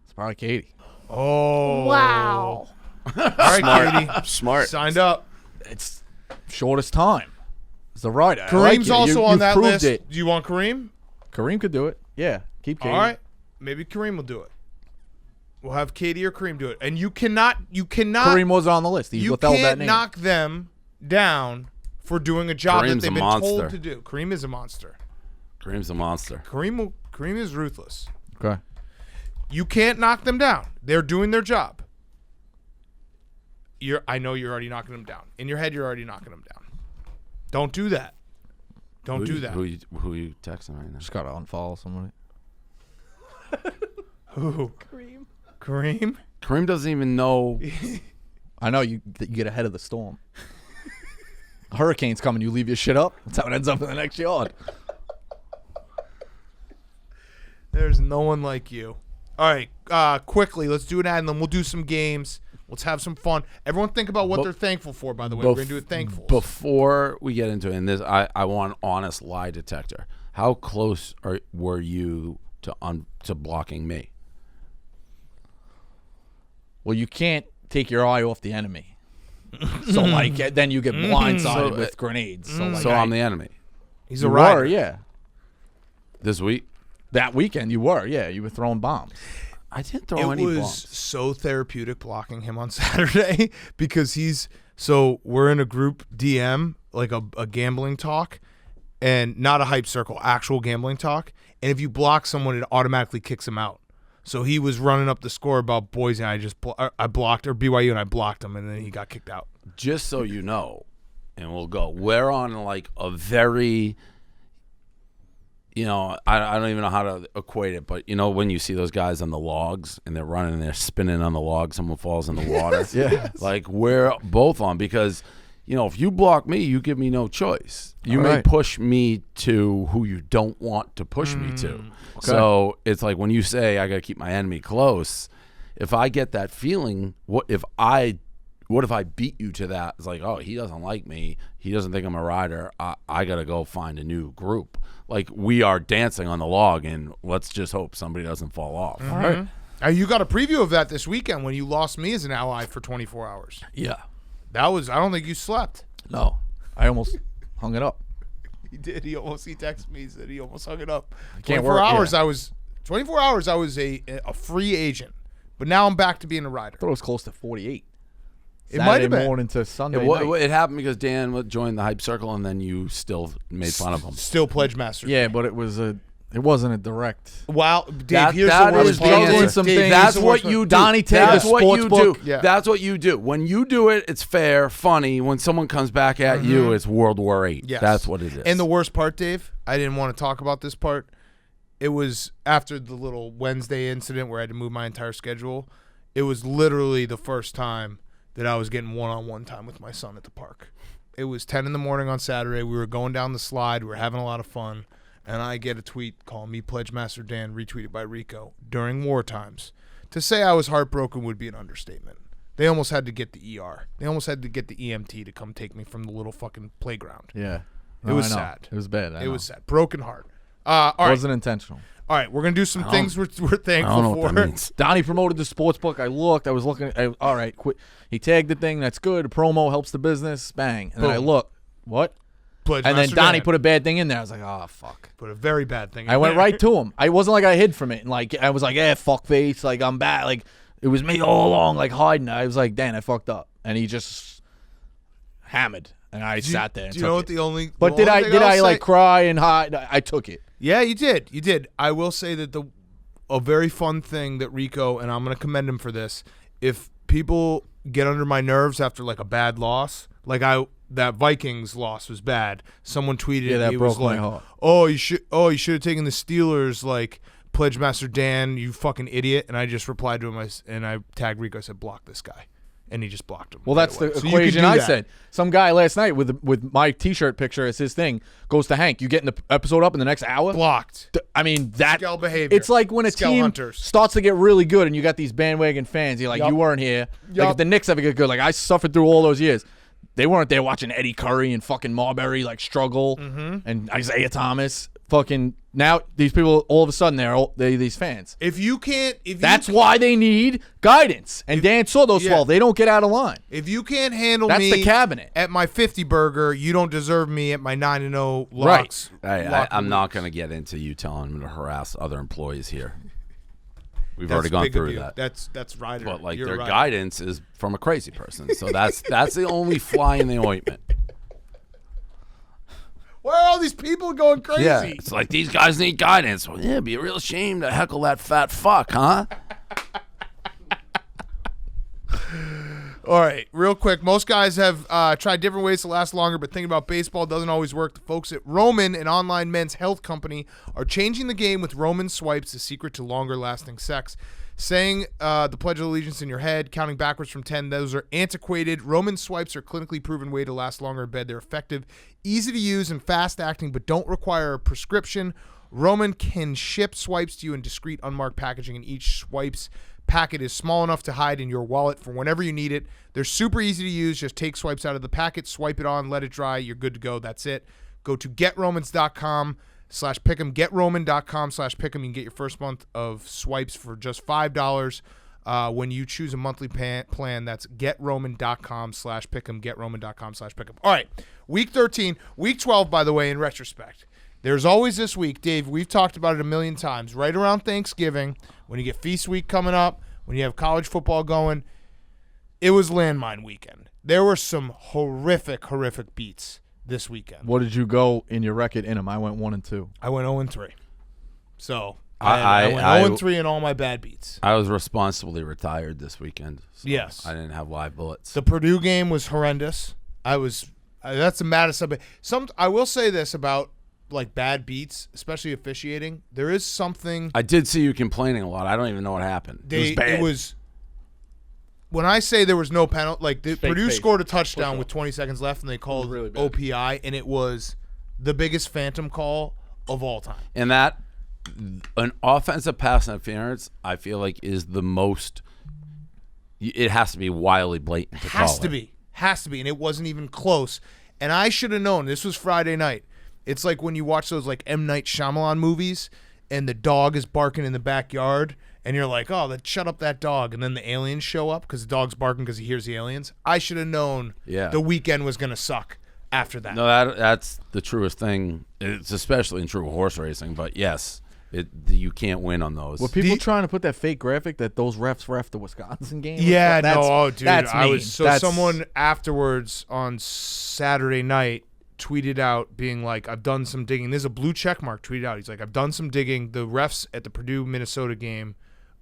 it's probably Katie. Oh. Wow. All right, Katie. Smart. Signed up. It's shortest time. It's the rider. I Kareem's like it. also on You've that proved list. It. Do you want Kareem? Kareem could do it. Yeah. Keep Katie. All right. Maybe Kareem will do it. We'll have Katie or Kareem do it. And you cannot Kareem was on the list. He you withheld that can't name. knock them down for doing a job that Kareem's they've a been monster. told to do. Kareem is a monster. Kareem's a monster. Kareem is ruthless. Okay. You can't knock them down. They're doing their job. I know you're already knocking them down. In your head, you're already knocking them down. Don't do that. Don't do that. Who you texting right now? Just got to unfollow somebody. Who? Kareem. Kareem? Kareem doesn't even know. I know you get ahead of the storm. A hurricane's coming. You leave your shit up. That's how it ends up in the next yard. There's no one like you. All right, quickly, let's do an ad, and then we'll do some games. Let's have some fun. Everyone think about what they're thankful for, by the way. We're going to do it thankful. Before we get into it, and this, I want an honest lie detector. How close were you to blocking me? Well, you can't take your eye off the enemy. So, like, then you get blindsided with grenades. So I'm the enemy. He's a you rider. were, yeah. This week? That weekend, you were, yeah. You were throwing bombs. I didn't throw any It was bombs. so therapeutic blocking him on Saturday because we're in a group DM, like a gambling talk, and not a hype circle, actual gambling talk. And if you block someone, it automatically kicks him out. So he was running up the score about Boise, and I blocked, or BYU, and I blocked him, and then he got kicked out. Just so you know, and we'll go. We're on like a very, I don't even know how to equate it, but when you see those guys on the logs and they're running and they're spinning on the log, someone falls in the water. Yeah. Like we're both on because, if you block me, you give me no choice. You All may right. push me to who you don't want to push me to. Okay. So it's like when you say I got to keep my enemy close, if I get that feeling, what if I beat you to that? It's like, oh, he doesn't like me. He doesn't think I'm a rider. I got to go find a new group. Like we are dancing on the log, and let's just hope somebody doesn't fall off. All right. You got a preview of that this weekend when you lost me as an ally for 24 hours. Yeah. I don't think you slept. No. I almost hung it up. He did. He texted me. He said he almost hung it up. Can't 24 work, hours. yeah. 24 hours. I was a free agent, but now I'm back to being a rider. I thought it was close to 48. It might have Saturday been. morning to Sunday night. It happened because Dan joined the hype circle, and then you still made fun of him. Still pledge master. Yeah, but it wasn't a direct. Wow, Dave. That Here's is the worst the part. answer. Some Dave, things. here's That's the what worst part. you do. Donnie Tate, That's the what sports you book. do. Yeah. That's what you do. When you do it, it's fair, funny. When someone comes back at you, it's World War VIII. Yes. That's what it is. And the worst part, Dave, I didn't want to talk about this part. It was after the little Wednesday incident where I had to move my entire schedule. It was literally the first time that I was getting one-on-one time with my son at the park. It was 10 in the morning on Saturday. We were going down the slide. We were having a lot of fun. And I get a tweet calling me Pledge Master Dan, retweeted by Rico, during war times, To say I was heartbroken would be an understatement. They almost had to get the ER. They almost had to get the EMT to come take me from the little fucking playground. Yeah. It was sad. It was bad. It was sad. Broken heart. All right. Wasn't intentional. All right, we're going to do some things we're thankful I don't know for. what that means. Donnie promoted the sports book. I was looking. All right, quit. He tagged the thing. That's good. Promo helps the business. Bang. And then I look. What? Pledge And then Master Donnie Dan. put a bad thing in there. I was like, oh, fuck. Put a very bad thing in I went there. right to him. I wasn't like I hid from it. And like I was like, fuck face. Like I'm bad. Like it was me all along, like hiding. I was like, Dan, I fucked up. And he just hammered. And I sat there and Do you know what took it. the only But the did only I thing I'll like say- cry and hide? I took it. Yeah, you did. You did. I will say that a very fun thing that Rico, and I'm going to commend him for this, if people get under my nerves after like a bad loss, like that Vikings loss was bad. Someone tweeted Yeah, that it broke was my like, heart. "Oh, you should have taken the Steelers like Pledge Master Dan, you fucking idiot." And I just replied to him and I tagged Rico. I said, "Block this guy." And he just blocked him. Well, right that's away. the So you can equation do I that. said. Some guy last night with my T-shirt picture as his thing goes to Hank. You getting the episode up in the next hour? Blocked. I mean, that Scale behavior. It's like when a Scale team hunters. starts to get really good and you got these bandwagon fans. You're like, Yup. you weren't here. Like Yup. if the Knicks ever get good, like I suffered through all those years. They weren't there watching Eddie Curry and fucking Marbury like struggle and Isaiah Thomas. Fucking now these people all of a sudden they're these fans. If you can't, That's why they need guidance. And Dan saw those 12. They don't get out of line. If you can't handle That's me the cabinet. at my 50 burger, you don't deserve me at my 9-0 Right. locks. I'm not going to get into you telling him to harass other employees here. We've That's already gone big of through you. that. That's right. But like You're their right. guidance is from a crazy person. So that's the only fly in the ointment. Why are all these people going crazy? Yeah. It's like these guys need guidance. Well, yeah, it'd be a real shame to heckle that fat fuck, huh? All right, real quick. Most guys have tried different ways to last longer, but thinking about baseball doesn't always work. The folks at Roman, an online men's health company, are changing the game with Roman swipes, the secret to longer-lasting sex. Saying the Pledge of Allegiance in your head, counting backwards from 10, those are antiquated. Roman swipes are a clinically proven way to last longer in bed. They're effective, easy to use, and fast-acting, but don't require a prescription. Roman can ship swipes to you in discreet, unmarked packaging, and each swipes packet is small enough to hide in your wallet for whenever you need it. They're super easy to use. Just take swipes out of the packet, swipe it on, let it dry. You're good to go. That's it. Go to getromans.com/pick'em, getroman.com/pick'em. You can get your first month of swipes for just $5 when you choose a monthly plan. That's getroman.com/pick'em, getroman.com/pick'em. All right, week 13, week 12, by the way, in retrospect. There's always this week, Dave, we've talked about it a million times, right around Thanksgiving, when you get feast week coming up, when you have college football going, it was landmine weekend. There were some horrific beats this weekend. What did you go in your record in them? I went 1-2. I went 0-3. So I went 0-3 in all my bad beats. I was responsibly retired this weekend. So Yes. I didn't have live bullets. The Purdue game was horrendous. That's the maddest subject. I will say this about like bad beats, especially officiating. There is something. I did see you complaining a lot. I don't even know what happened. It was bad. It was when I say there was no penalty. Like Purdue face. scored a touchdown with 20 seconds left, and they called really bad. OPI, and it was the biggest phantom call of all time. And that an offensive pass interference, I feel like, is the most. It has to be wildly blatant. Has to be, and it wasn't even close. And I should have known. This was Friday night. It's like when you watch those like M. Night Shyamalan movies, and the dog is barking in the backyard, and you're like, "Oh, shut up that dog!" And then the aliens show up because the dog's barking because he hears the aliens. I should have known. Yeah. The weekend was gonna suck after that. No, that's the truest thing. It's especially in true horse racing. But yes, you can't win on those. Were people trying to put that fake graphic that those refs ref the Wisconsin game? Yeah, dude. That's I mean. was someone afterwards on Saturday night tweeted out being like, I've done some digging. There's a blue check mark tweeted out. He's like, I've done some digging. The refs at the Purdue-Minnesota game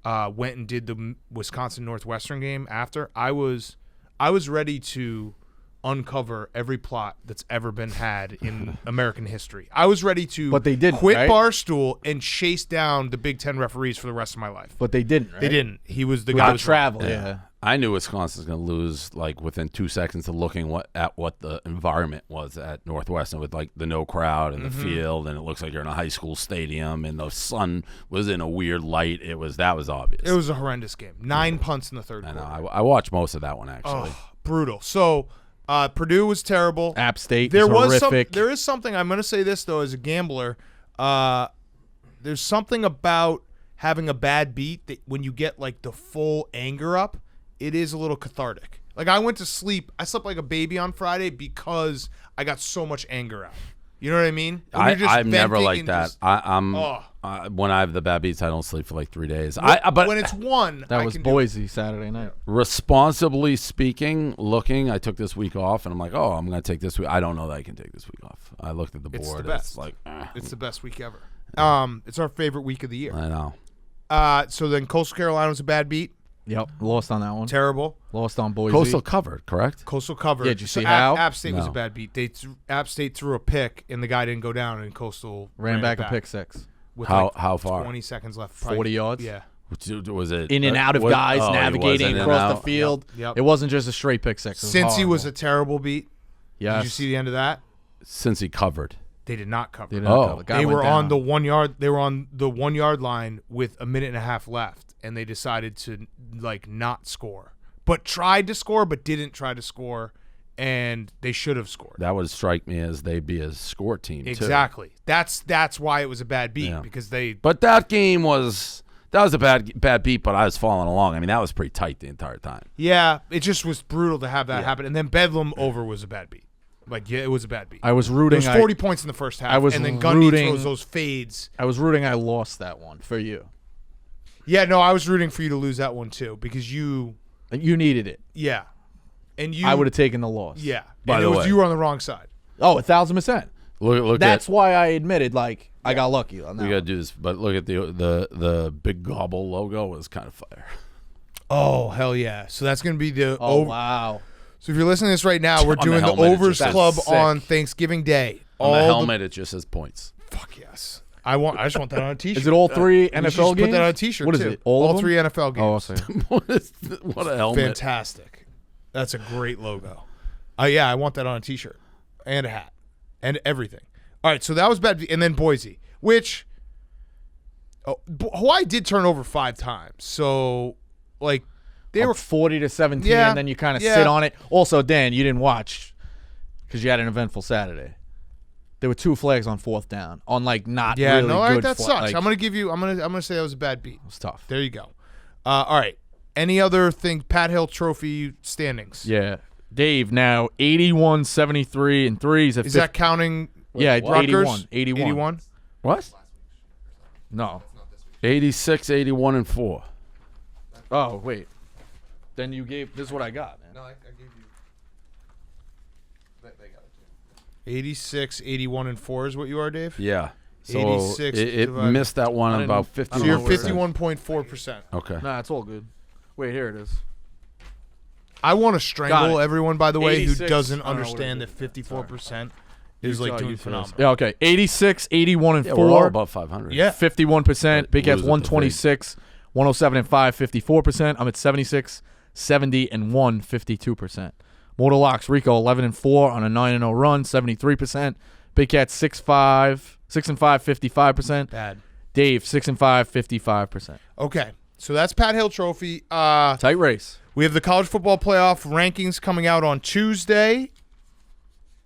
went and did the Wisconsin-Northwestern game after. I was ready to uncover every plot that's ever been had in American history. I was ready to But they didn't, quit right? Barstool and chase down the Big Ten referees for the rest of my life. But they didn't, right? They didn't. He was the With guy the who was travel, wrong. yeah. I knew Wisconsin was going to lose like within 2 seconds of looking at what the environment was at Northwestern with like the no crowd and the field, and it looks like you're in a high school stadium, and the sun was in a weird light. That was obvious. It was a horrendous game. 9 punts in the third I quarter. know. I watched most of that one actually. Oh, brutal. So Purdue was terrible. App State There was was horrific. there is something. I'm going to say this though, as a gambler, there's something about having a bad beat that when you get like the full anger up, it is a little cathartic. Like I went to sleep. I slept like a baby on Friday because I got so much anger out. You know what I mean? When you're just I'm never venting like and that. just- When I have the bad beats, I don't sleep for like 3 days. But when it's one, That I was can do it. Boise Saturday night. responsibly speaking, I took this week off, and I'm like, oh, I'm going to take this week. I don't know that I can take this week off. I looked at the board. It's the and best. It's like, It's the best week ever. It's our favorite week of the year. I know. So then Coastal Carolina was a bad beat. Yep, lost on that one. Terrible. Lost on Boise. Coastal covered, correct? Coastal covered. Yeah, did you see So how? App State was a No. bad beat. App State threw a pick, and the guy didn't go down, and Coastal ran back a pick six. with How far? 20 seconds left. 40 yards? Yeah. Was it In and out of what- guys, oh, he was navigating in and across the out? field. Yep. It wasn't just a straight pick six. It was Cincy was a horrible. terrible beat. Yes. Did you see the end of that? Since he covered. They did not cover. They didn't Oh. cover. The guy They went were on down. the 1 yard. They were on the 1 yard line with a minute and a half left, and they decided to like not score, but tried to score, but didn't try to score, and they should have scored. That would strike me as they'd be a score team too. Exactly. That's why it was a bad beat Yeah. because they. But that game was a bad beat, but I was following along. I mean, that was pretty tight the entire time. Yeah, it just was brutal to have that happen, and then Bedlam over was a bad beat. Like yeah, it was a bad beat. I was There rooting. was 40 points in the first half, I was and then Gundy rooting- throws those fades. I was rooting. I lost that one for you. Yeah, no, I was rooting for you to lose that one too because you. You needed it. Yeah, and you. I would have taken the loss. Yeah, By and the it was way. you were on the wrong side. Oh, 1,000%. Look That's at why I admitted, like, I got lucky on that. we got to one. do this, but look at the big gobble logo was kind of fire. Oh hell yeah! So that's gonna be the Oh, over. wow. So if you're listening to this right now, we're On the doing the helmet, it Overs just says Club sick. on Thanksgiving Day. On the All helmet, it just says points. Fuck yes. I just want that on a T-shirt. Is it all three We should NFL just games? Put that on a T-shirt. What is too. it? All of them? 3 NFL Oh, games. I'll say. What a helmet. Fantastic. That's a great logo. Yeah, I want that on a T-shirt and a hat and everything. All right, so that was bad. And then Boise, which Hawaii did turn over 5 times. So, like, they were 40 to 17, Yeah, and then you kind of yeah. sit on it. Also, Dan, you didn't watch because you had an eventful Saturday. There were 2 flags on 4th down on like not really no, all right, good. that sucks. Like, I'm gonna give you. I'm gonna say that was a bad beat. it was tough. There you go. All right. Any other thing? Pat Hill Trophy standings. Yeah, Dave now 81, 73, and threes at Is that counting? yeah, Rutgers? 81. 81. What? No. 86, 81, and 4. Oh wait. Then you gave. This is what I got, man. No, I gave you. They got it too. 86, 81, and 4 is what you are, Dave. Yeah. So 86 it divided- missed that one I about didn't- 50. So you're know where it is. 51.4%. Okay. Nah, it's all good. Wait, here it is. I want to Got strangle it. everyone, by the way, who 86 doesn't I don't know what understand it that is. 54% is You like tell- doing you tell us. phenomenal. Yeah, okay. 86, 81, and Yeah, we're all 4. above 500. Yeah. 51%. Big Cat's Lose at the 126, 107 and 5, 54%. I'm at 76, 70 and 1, 52%. Motor Locks, Rico 11 and 4 on a 9-0 run, 73%. Big Cat 6 and 5, 55%. Bad. Dave 6 and 5, 55%. Okay. So that's Pat Hill Trophy. Tight race. We have the college football playoff rankings coming out on Tuesday.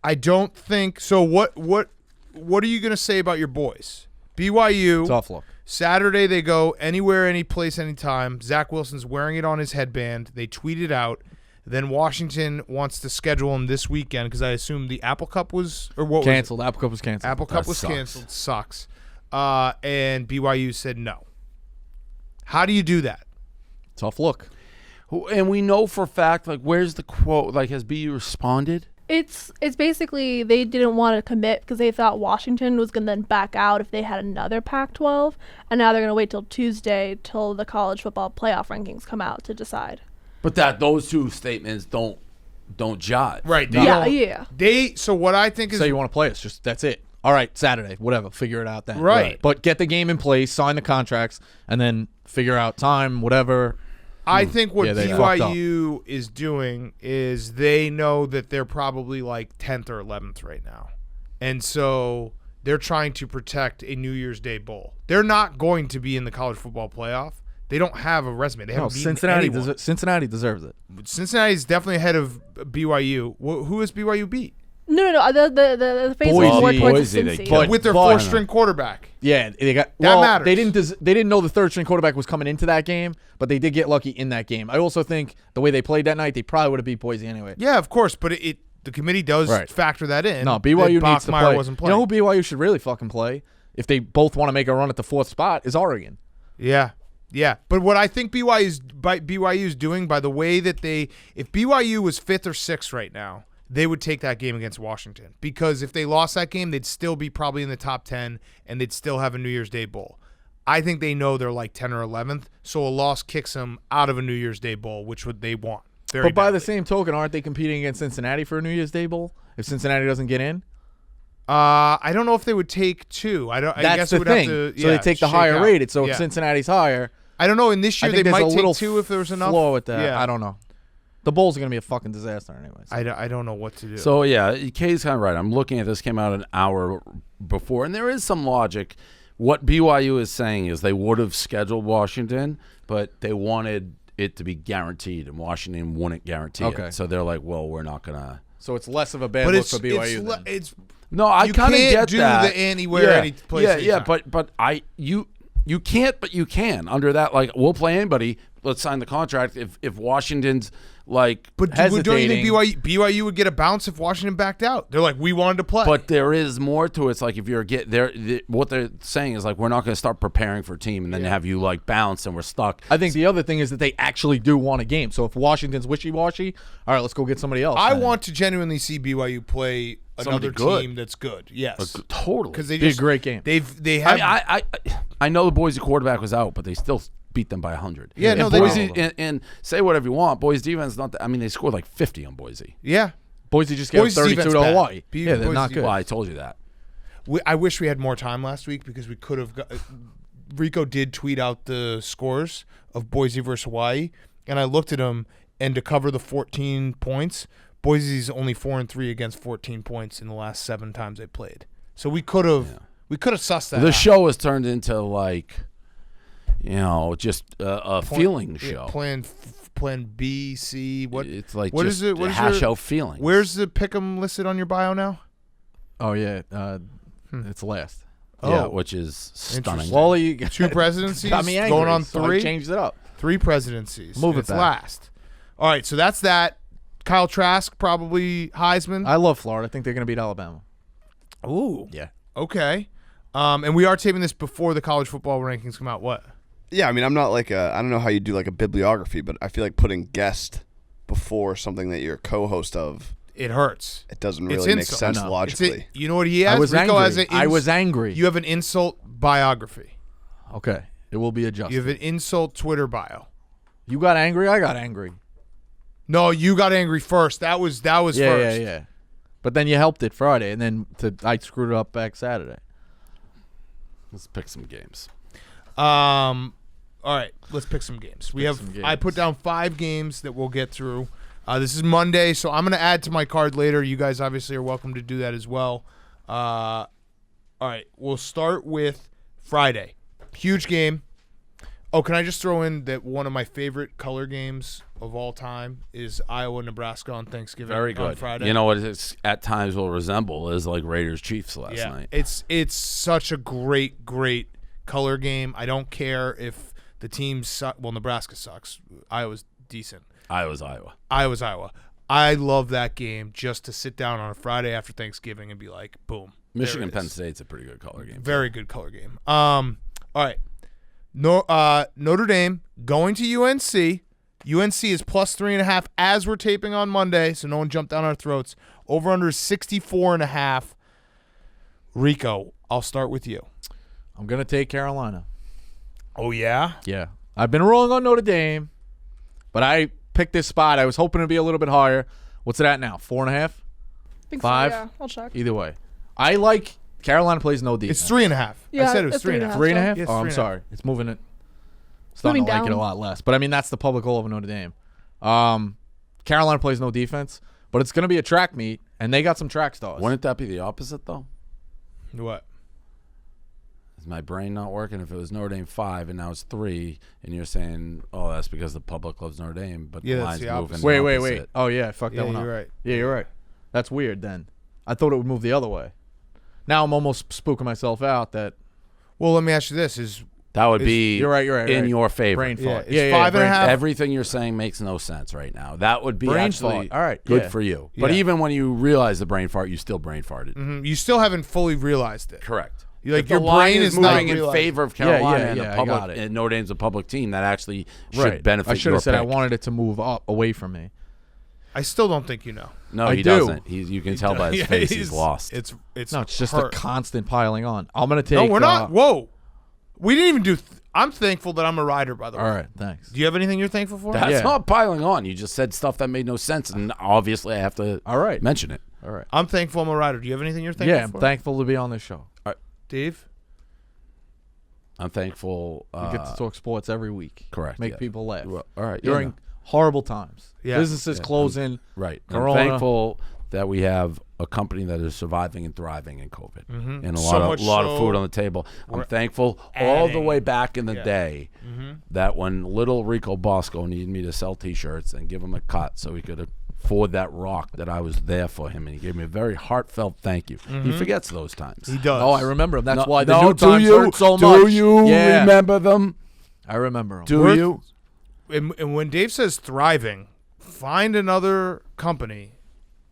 I don't think so. What are you going to say about your boys? BYU. Tough look. Saturday they go anywhere, any place, anytime. Zach Wilson's wearing it on his headband. They tweet it out. Then Washington wants to schedule him this weekend because I assume the Apple Cup was or what Canceled. Apple Cup was canceled. Apple Cup That was sucks. canceled. Sucks. And BYU said no. How do you do that? Tough look. And we know for a fact, like, where's the quote? Like, has BU responded? It's basically they didn't want to commit because they thought Washington was going to then back out if they had another Pac-12, and now they're going to wait till Tuesday till the college football playoff rankings come out to decide. But those two statements don't don't jive. Right. So what I think is, say you want to play us, just that's it. All right, Saturday, whatever, figure it out then. Right. But get the game in place, sign the contracts, and then figure out time, whatever. I think what BYU is doing is they know that they're probably like 10th or 11th right now. And so they're trying to protect a New Year's Day bowl. They're not going to be in the college football playoff. They don't have a resume. They haven't beaten anyone. Cincinnati deserves it. Cincinnati's definitely ahead of BYU. Who has BYU beat? No. The phase was more towards Cincy. But with their fourth-string quarterback. Yeah, they got. That matters. They didn't know the third-string quarterback was coming into that game, but they did get lucky in that game. I also think the way they played that night, they probably would have beat Boise anyway. Yeah, of course, but the committee does factor that in. No, BYU needs to play. Wasn't playing. You know who BYU should really fucking play if they both want to make a run at the fourth spot is Oregon. Yeah. Yeah, but what I think BYU's doing by the way that if BYU was 5th or 6th right now, they would take that game against Washington, because if they lost that game, they'd still be probably in the top 10 and they'd still have a New Year's Day bowl. I think they know they're like 10 or 11th, so a loss kicks them out of a New Year's Day bowl, which would they want. But by the same token, aren't they competing against Cincinnati for a New Year's Day bowl if Cincinnati doesn't get in? I don't know if they would take 2. I guess the would thing. Have to. So they take the higher rated. So if Yeah. Cincinnati's higher, I don't know. In this year, they might take 2 if there was enough. Flaw with that. Yeah. I don't know. The bowls are going to be a fucking disaster anyways. I don't know what to do. So, yeah, Kay's kind of right. I'm looking at this, came out an hour before, and there is some logic. What BYU is saying is they would have scheduled Washington, but they wanted it to be guaranteed, and Washington wouldn't guarantee it. So they're like, well, we're not going to. So it's less of a bad look for BYU. No, I kind of get do that. The anywhere, any place. You can't, but you can under that. Like, we'll play anybody. Let's sign the contract. If Washington's like, but don't you think BYU would get a bounce if Washington backed out? They're like, we wanted to play. But there is more to it. It's like if you're what they're saying is like, we're not going to start preparing for a team and then have you like bounce and we're stuck. I think the other thing is that they actually do want a game. So if Washington's wishy-washy, all right, let's go get somebody else. I want to genuinely see BYU play another team that's good. Yes, totally. Because be a great game. They have. I know the Boise quarterback was out, but they still beat them by 100. Yeah, and no, Boise and say whatever you want. Boise defense not that. I mean, they scored like 50 on Boise. Yeah, Boise just gave 32 to Hawaii. Yeah, they're not good. Well, I told you that. I wish we had more time last week because we could have. Rico did tweet out the scores of Boise versus Hawaii, and I looked at them, and to cover the 14 points, Boise's only 4-3 against 14 points in the last 7 times they played. So we could have sussed that. The out. show has turned into like, just a feeling show. Plan B, C. What? It's like what just is it? What hash is your, out feelings. Where's the pick'em listed on your bio now? Oh yeah, it's last. Yeah, which is stunning. Wally, 2 presidencies got me angry, going on 3. So I changed it up. 3 presidencies. Move it it's back. last. All right, so that's that. Kyle Trask probably Heisman. I love Florida. I think they're going to beat Alabama. Ooh. Yeah. Okay. And we are taping this before the college football rankings come out. What? Yeah, I mean, I'm not like I don't know how you do like a bibliography, but I feel like putting guest before something that you're a co-host of, it hurts. it doesn't really make sense logically. You know what he has? I was Rico angry. has I was angry. You have an insult biography. Okay. It will be adjusted. You have an insult Twitter bio. You got angry? I got angry. No, you got angry first. That was first. Yeah. But then you helped it Friday, and then I screwed it up back Saturday. Let's pick some games. All right, let's pick some games. I put down 5 games that we'll get through. This is Monday, so I'm going to add to my card later. You guys obviously are welcome to do that as well. All right, we'll start with Friday. Huge game. Oh, can I just throw in that one of my favorite color games of all time is Iowa-Nebraska on Thanksgiving. Very good. On Friday. You know what it's at times will resemble is like Raiders-Chiefs last night. It's such a great color game. I don't care if the team suck. Well, Nebraska sucks. Iowa's decent. Iowa's Iowa. I love that game just to sit down on a Friday after Thanksgiving and be like, boom. Michigan-Penn State's a pretty good color game. Very good color game. All right. Notre Dame going to UNC. UNC is plus 3.5 as we're taping on Monday, so no one jumped down our throats. Over under 64.5. Rico, I'll start with you. I'm going to take Carolina. Oh, yeah? Yeah. I've been rolling on Notre Dame, but I picked this spot. I was hoping to be a little bit higher What's it at now? 4.5? I think 5? So, yeah, I'll check. Either way. I like Carolina plays no defense. It's 3.5. Yeah, I said it was it's 3.5. 3.5? Yes, Oh, I'm 3.5. sorry. It's moving it. Starting Moving to like it a down. lot less. But I mean, that's the public all over Notre Dame. Carolina plays no defense, but it's going to be a track meet, and they got some track stars. Wouldn't that be the opposite though? What? Is my brain not working? If it was Notre Dame 5 and now it's 3, and you're saying, oh, that's because the public loves Notre Dame, but Yeah, the that's line's the moving. opposite. the Wait. opposite. Oh, yeah, I fucked that Yeah, one up. you're right. Yeah, you're right. That's weird then. I thought it would move the other way. Now I'm almost spooking myself out that Well, let me ask you this: That would be you're right, in right. your favor. brain Yeah, fart. it's 5.5. Everything you're saying makes no sense right now. That would be Brain actually fart. All right, good yeah. for you. But Yeah. even when you realize the brain fart, you still brain farted. Mhm, you still haven't fully realized it. Correct. Like If your the line brain is is not moving in realized. favor of Carolina and yeah, the I public, got it. and Notre Dame's a public team that actually should Right. benefit. I should your have said I pick. wanted it to move up away from me. I still don't think you know. No, I he do. doesn't. You can tell by his Yeah, face he's lost. It's No, it's just hurt. a constant piling on. I'm going to take No, we're not. Whoa, we didn't even do. I'm thankful that I'm a rider. By the way. All right, thanks. Do you have anything you're thankful for? That's Yeah. not piling on. You just said stuff that made no sense, and obviously I have to All right. mention it. All right. I'm thankful I'm a rider. Do you have anything you're thankful Yeah, I'm for? thankful to be on this show. Dave. I'm thankful. We get to talk sports every week. Correct, Make yeah. people laugh. Well, all right. During yeah, horrible times. Yeah. Businesses closing. right. Corona. I'm thankful that we have a company that is surviving and thriving in COVID, and a So lot much of so food on the table. I'm we're thankful all the adding. way back in the Yeah. day that when little Rico Bosco needed me to sell T-shirts and give him a cut so he could afford that rock, that I was there for him, and he gave me a very heartfelt thank you. He forgets those times. He does. Oh, I remember them. That's No- why the no, new times hurt so much. Do you Yeah. remember them? I remember them. Do Worth- you? And when Dave says thriving, find another company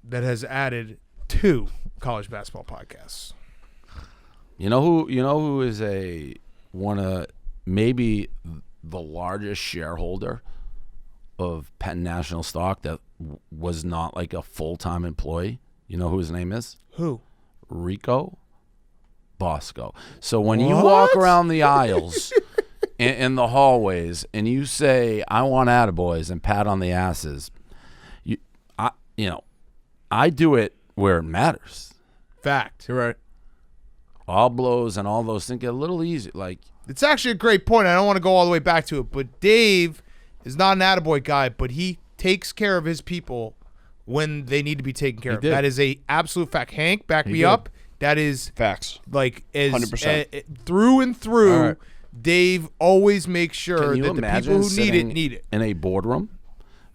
that has added 2 college basketball podcasts. You know who is one of maybe the largest shareholder of Penn National stock that was not like a full-time employee? You know who his name is? Who? Rico Bosco. So when you walk around the aisles in the hallways and you say, "I want attaboys," and pat on the asses, I do it where it matters. Fact. You're right. All blows and all those things get a little easy. Like, It's actually a great point. I don't want to go all the way back to it, but Dave is not an attaboy guy, but he takes care of his people when they need to be taken care of. did. That is a absolute fact. Hank, back me did. up. That is Facts. like 100%. Through and through. All right. Dave always makes sure can you that the imagine people who need it sitting need it. in a boardroom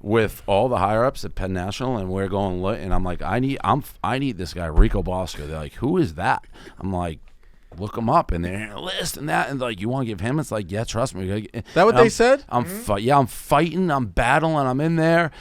with all the higher ups at Penn National, and we're going, and I'm like, I need this guy Rico Bosco. They're like, who is that? I'm like, look him up, and they're in a list and that, and like, you want to give him? It's like, yeah, trust me. That what they said? I'm fighting, I'm battling, I'm in there.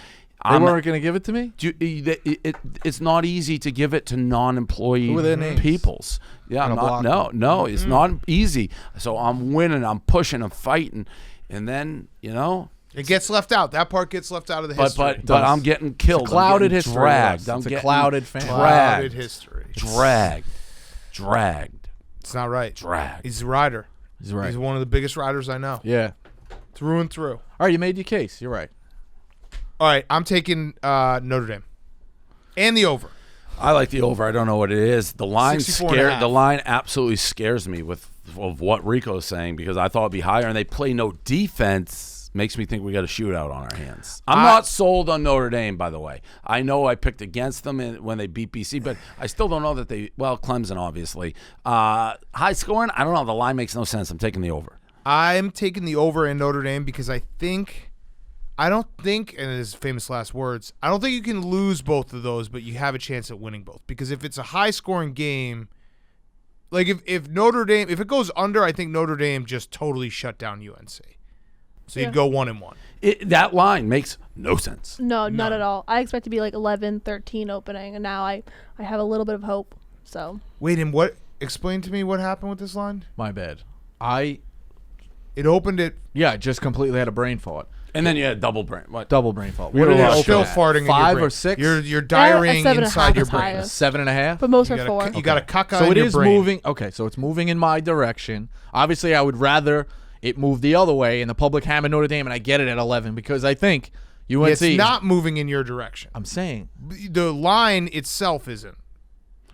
They weren't going to give it to me? It's not easy to give it to non-employee Who are their names? peoples. Yeah, On I'm a not, block? no, it's not easy. So I'm winning, I'm pushing, I'm fighting, and then It gets left out. That part gets left out of the but history. but I'm getting killed. It's a clouded I'm getting history. dragged. It's a getting clouded fan. Clouded dragged, history. dragged. It's not right. Dragged. He's a rider. He's right. He's one of the biggest riders I know. Yeah. Through and through. All right, you made your case. You're right. All right, I'm taking Notre Dame. And the over. I like the over. I don't know what it is. The line 64.5. The line absolutely scares me of what Rico's saying, because I thought it'd be higher, and they play no defense. Makes me think we got a shootout on our hands. I'm not sold on Notre Dame, by the way. I know I picked against them when they beat BC, but I still don't know that Clemson, obviously. High scoring, I don't know. The line makes no sense. I'm taking the over. I'm taking the over in Notre Dame because I don't think, and his famous last words, I don't think you can lose both of those, but you have a chance at winning both. Because if it's a high-scoring game, like if Notre Dame, if it goes under, I think Notre Dame just totally shut down UNC. So you'd go 1-1. That line makes no sense. No, not at all. I expect to be like 11-13 opening, and now I have a little bit of hope. So Wait, and what? Explain to me what happened with this line. My bad. It opened it. Yeah, I just completely had a brain fart. And then you had double brain. What? Double brain fart. What did are it you open still at? farting in your 5 brain? or 6? You're diarrheaing 7.5 inside your is brain. highest. 7.5? but most You are got 4. you got a caca So in it your is brain. moving. Okay, so it's moving in my direction. Obviously, I would rather it move the other way and the public hammer Notre Dame, and I get it at 11 because I think UNC. It's not moving in your direction. I'm saying. The line itself isn't.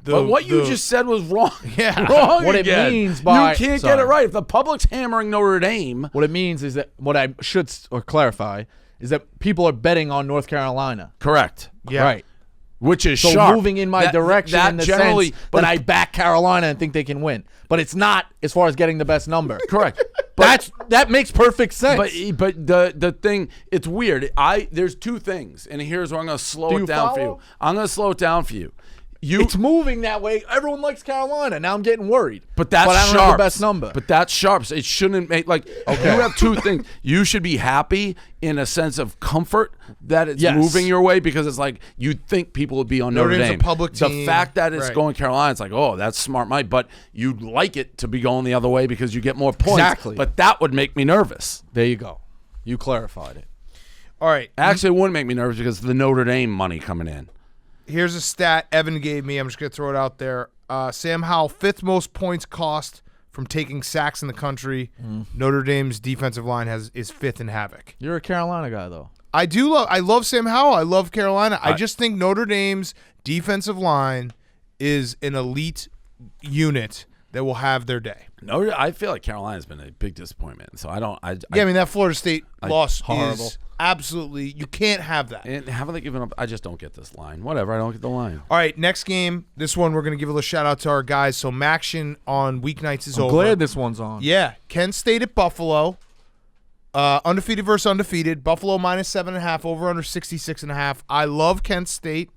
But what you just said was wrong. Yeah. Wrong What again. it means by you can't get it right. If the public's hammering Notre Dame, what it means is that what I should clarify is that people are betting on North Carolina. correct. Yeah. Right. Which is So sharp. moving in my direction in the generally, sense that I back Carolina and think they can win. But it's not as far as getting the best number. correct. But That makes perfect sense. But the thing, it's weird. There's two things, and here's where I'm going to slow Do it you down for follow? you. I'm going to slow it down for you. It's moving that way. Everyone likes Carolina. Now I'm getting worried. But that's I don't sharp. have the best number. But that's sharp. So it shouldn't make you have two things. You should be happy in a sense of comfort that it's Yes. moving your way because it's like you'd think people would be on Notre Dame's a Dame. public The team. fact that it's Right. going Carolina, it's like, oh, that's smart, Mike. But you'd like it to be going the other way because you get more points. Exactly. But that would make me nervous. There you go. You clarified it. All right. Actually, it wouldn't make me nervous because of the Notre Dame money coming in. Here's a stat Evan gave me. I'm just going to throw it out there. Sam Howell, 5th most points cost from taking sacks in the country. Notre Dame's defensive line is 5th in havoc. You're a Carolina guy, though. I love Sam Howell. I love Carolina. I just think Notre Dame's defensive line is an elite unit that will have their day. Notre, I feel like Carolina's been a big disappointment. So I don't. I mean, that Florida State loss horrible. is absolutely, you can't have that. And haven't they given up? I just don't get this line. Whatever, I don't get the line. All right, next game. This one we're going to give a little shout out to our guys. So Maction on weeknights is I'm over. glad this one's on. Yeah, Kent State at Buffalo. Undefeated versus undefeated. Buffalo minus 7.5. Over under 66.5. I love Kent State.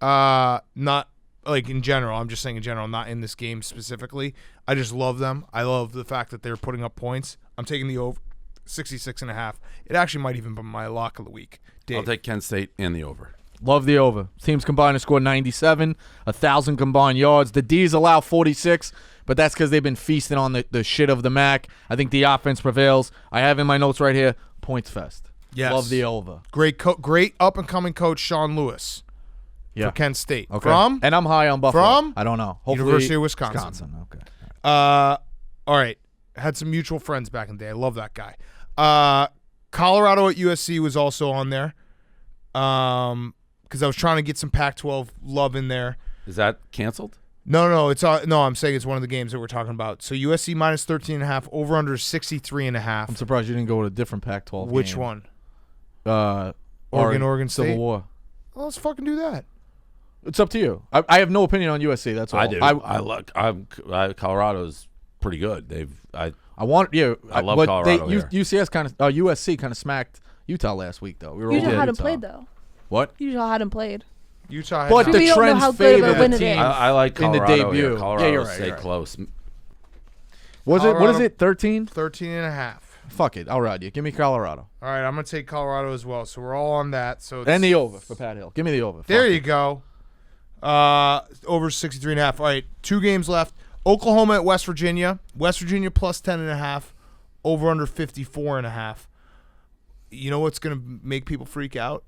Not like in general. I'm just saying in general, not in this game specifically. I just love them. I love the fact that they're putting up points. I'm taking the over 66.5. It actually might even be my lock of the week. Dave. I'll take Kent State and the over. Love the over. Teams combined to score 97, 1,000 combined yards. The D's allow 46, but that's because they've been feasting on the shit of the MAC. I think the offense prevails. I have in my notes right here, points fest. Yes. Love the over. Great up-and-coming coach Sean Lewis Yeah. for Kent State. Okay. From? And I'm high on Buffalo. From? I don't know. Hopefully University of Wisconsin. Okay. All right. Had some mutual friends back in the day. I love that guy. Colorado at USC was also on there. Because I was trying to get some Pac-12 love in there. Is that canceled? No, I'm saying it's one of the games that we're talking about. So USC minus 13.5, over under 63.5. I'm surprised you didn't go with a different Pac-12 Which game. one? Oregon State? Civil War. Well, let's fucking do that. It's up to you. I have no opinion on USC. That's all. I do. Colorado's pretty good. I want you. I love Colorado here. UCS kind of USC kind of smacked Utah last week though. We were Utah over hadn't Utah. played though. What? Utah hadn't played. Utah had But not. the We don't know trends how good of a favor win the it team. is. I like in the Colorado debut. here. Colorado Yeah, you're right, stay you're right. close. What is Colorado- it? 13? 13.5. Fuck it. I'll ride you. Give me Colorado. All right, I'm going to take Colorado as well. So we're all on that. So it's, And the over for Pat Hill. Give me the over. there Fuck you it. go. Over 63.5. All right, 2 games left. Oklahoma at West Virginia. West Virginia plus 10.5. Over under 54.5. You know what's going to make people freak out?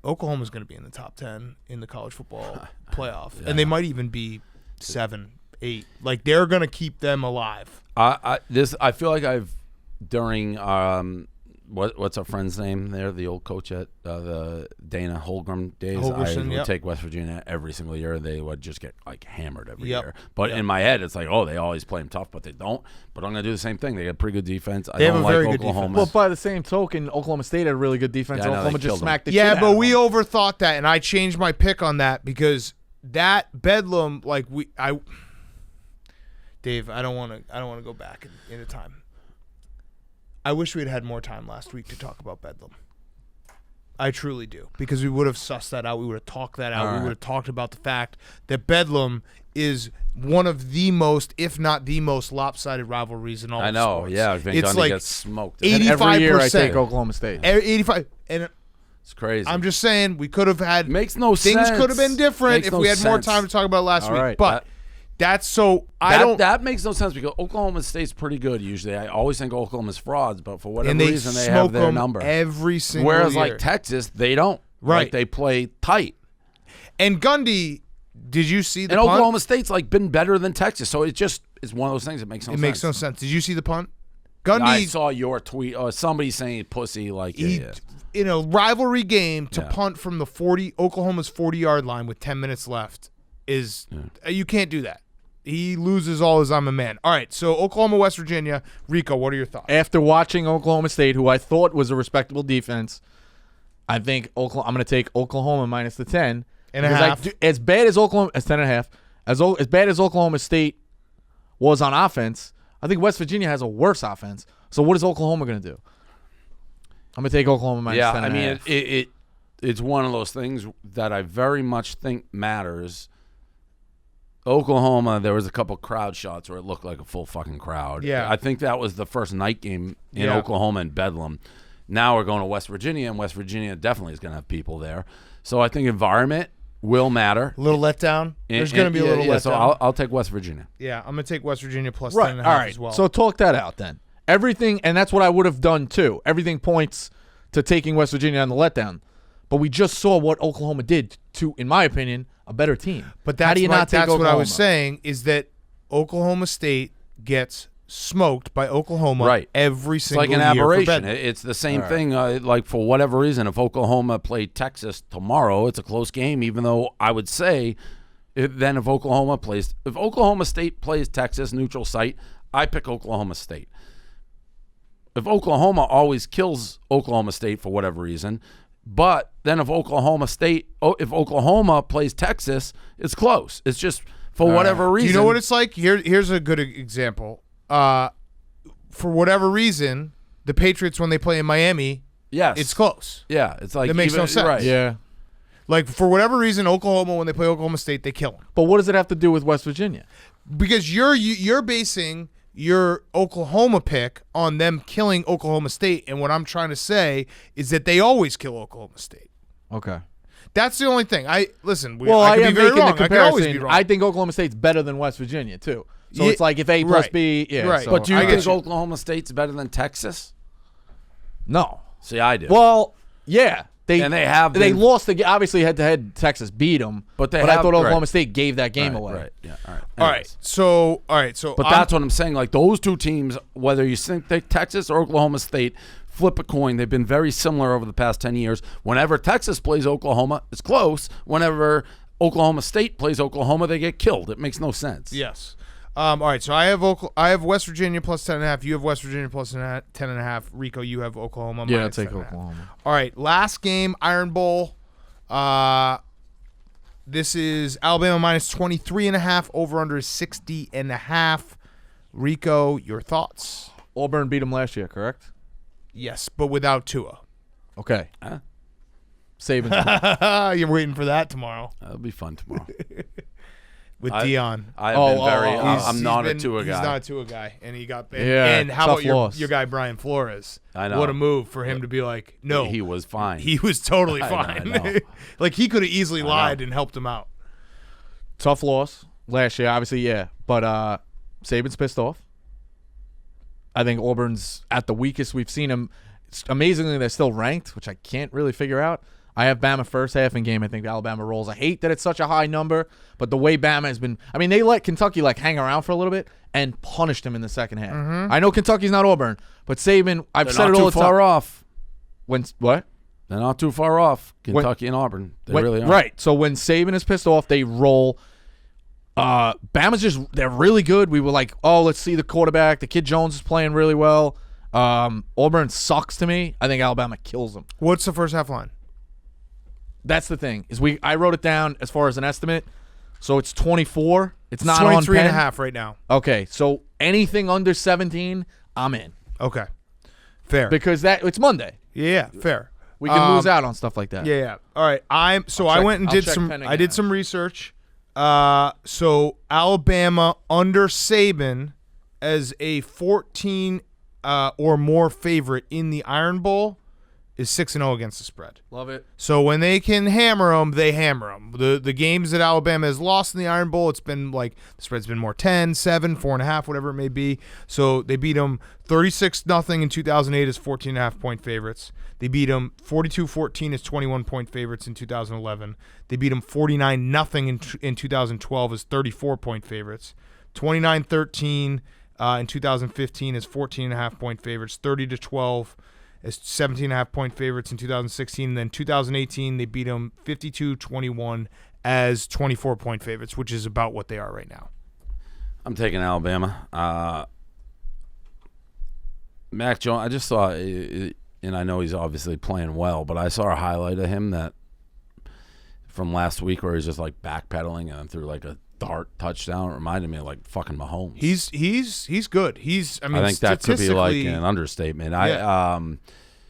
Oklahoma's going to be in the top 10 in the college football playoff. Yeah. And they might even be 7, 8. Like, they're going to keep them alive. I feel like I've during what's our friend's name there, the old coach at the Dana Holmgren days. Holgerson, I would yep. take West Virginia every single year. They would just get like hammered every Yep. year. But Yep. in my head, it's like, oh, they always play them tough, but they don't. But I'm gonna do the same thing. They got pretty good defense. I They have don't a like very good Oklahoma. defense. Well, by the same token, Oklahoma State had a really good defense. Yeah, I know, Oklahoma they just killed smacked the Yeah, shit but out of we them. overthought that, and I changed my pick on that because that Bedlam, Dave, I don't want to go back in time. I wish we had had more time last week to talk about Bedlam. I truly do, because we would have sussed that out. We would have talked that out. All We right. would have talked about the fact that Bedlam is one of the most, if not the most, lopsided rivalries in all I of know. sports. Yeah, Van It's Gundy like gets smoked. 80 And every year I 85%. take Oklahoma State. 85, and It's crazy. I'm just saying we could have had Makes no things sense. could have been different Makes if no we had more sense. time to talk about it last All week. right. But that's so I don't. That makes no sense because Oklahoma State's pretty good usually. I always think Oklahoma's frauds, but for whatever and they reason they smoke have their them number. every single Whereas year. like Texas, they don't. Right. Like, they play tight. And Gundy, did you see the And punt? Oklahoma State's like been better than Texas, so it just is one of those things that makes no It sense. makes no sense. Did you see the punt? Gundy. I saw your tweet or somebody saying pussy like in a rivalry game to punt from the Oklahoma's 40-yard line with 10 minutes left is you can't do that. He loses all his I'm a man. All right, so Oklahoma, West Virginia. Rico, what are your thoughts? After watching Oklahoma State, who I thought was a respectable defense, I think I'm going to take Oklahoma minus the 10. And a half. As bad as Oklahoma, as 10.5, as bad as Oklahoma State was on offense, I think West Virginia has a worse offense. So what is Oklahoma going to do? I'm going to take Oklahoma minus 10. I mean, it's one of those things that I very much think matters. Oklahoma, there was a couple crowd shots where it looked like a full fucking crowd. Yeah. I think that was the first night game in Oklahoma and Bedlam. Now we're going to West Virginia, and West Virginia definitely is going to have people there. So I think environment will matter. A little letdown. There's going to be a little letdown. So I'll take West Virginia. Yeah, I'm going to take West Virginia plus right. 10.5 All right. as well. So talk that out then. Everything, and that's what I would have done too. Everything points to taking West Virginia on the letdown. But we just saw what Oklahoma did to, in my opinion, a better team. But that's, how do you not take that's Oklahoma? what I was saying is that Oklahoma State gets smoked by Oklahoma every single year. It's like an aberration. For It's the same thing. Like for whatever reason, if Oklahoma played Texas tomorrow, it's a close game. Even though I would say, if Oklahoma State plays Texas neutral site, I pick Oklahoma State. If Oklahoma always kills Oklahoma State for whatever reason, but then if Oklahoma plays Texas, it's close. It's just for whatever reason. Do you know what it's like? Here's a good example. For whatever reason, the Patriots, when they play in Miami, it's close. Yeah, it's like that makes no sense. Right. Yeah. Like, for whatever reason, Oklahoma, when they play Oklahoma State, they kill them. But what does it have to do with West Virginia? Because you're basing your Oklahoma pick on them killing Oklahoma State, and what I'm trying to say is that they always kill Oklahoma State. Okay. That's the only thing. I could am be very making wrong. the I could always be comparison. wrong. I think Oklahoma State's better than West Virginia too. So it's like if A plus B, Right. So But do you I think get you. Oklahoma State's better than Texas? no. See, I do. Well, yeah. They lost obviously head-to-head. Texas beat them, but I thought Oklahoma State gave that game away. Right. Yeah. All right. All right. So But that's what I'm saying. Like those two teams, whether you think Texas or Oklahoma State, flip a coin. They've been very similar over the past 10 years. Whenever Texas plays Oklahoma, it's close. Whenever Oklahoma State plays Oklahoma, they get killed. It makes no sense. Yes. All right. So I have West Virginia plus 10.5. You have West Virginia plus 10.5. Rico, you have Oklahoma. Yeah, I'll minus take 10.5. Oklahoma. All right. Last game, Iron Bowl. This is Alabama minus 23.5. Over under 60.5. Rico, your thoughts? Auburn beat them last year, correct? Yes, but without Tua. Okay. Huh? Saban. You're waiting for that tomorrow That'll be fun tomorrow. with Dion. I've been very. He's I'm not a Tua guy. He's not a Tua guy, and he got banned. Yeah, and how about loss. your guy Brian Flores? I know. What a move for him to be like, no, He was fine. he was totally I know, fine. I know. Like he could have easily know. lied and helped him out. Tough loss last year, obviously, yeah. But Saban's pissed off. I think Auburn's at the weakest we've seen him. Amazingly, they're still ranked, which I can't really figure out. I have Bama first half in game. I think Alabama rolls. I hate that it's such a high number, but the way Bama has been, I mean, they let Kentucky hang around for a little bit and punished him in the second half. Mm-hmm. I know Kentucky's not Auburn, but Saban, I've They're said not it all too the time. far off. What? They're not too far off. Kentucky and Auburn. They really are. Right. So when Saban is pissed off, they roll. Bama's they're really good. We were like, oh, let's see the quarterback. The kid Jones is playing really well. Auburn sucks to me. I think Alabama kills them. What's the first half line? That's the thing. I wrote it down as far as an estimate. So it's 24. It's not 23 on and a pen. half right now. Okay. So anything under 17, I'm in. Okay. Fair. Because it's Monday. Yeah, fair. We can lose out on stuff like that. Yeah. All right. I went and did some. I did some research. So Alabama under Saban as a 14 or more favorite in the Iron Bowl is 6-0 against the spread. Love it. So when they can hammer them, they hammer them. The games that Alabama has lost in the Iron Bowl, it's been like the spread's been more 10, 7, 4.5, whatever it may be. So they beat them 36-0 in 2008 as 14.5 point favorites. They beat them 42-14 as 21 point favorites in 2011. They beat them 49-0 in 2012 as 34 point favorites. 29-13 in 2015 as 14.5-point favorites, 30-12 as 17.5-point favorites in 2016. And then 2018, they beat them 52-21 as 24-point favorites, which is about what they are right now. I'm taking Alabama. Mac Jones, I just saw, and I know he's obviously playing well, but I saw a highlight of him that from last week where he's just like backpedaling and threw like a dart touchdown. It reminded me of like fucking Mahomes. He's good. I think that could be like an understatement. Yeah.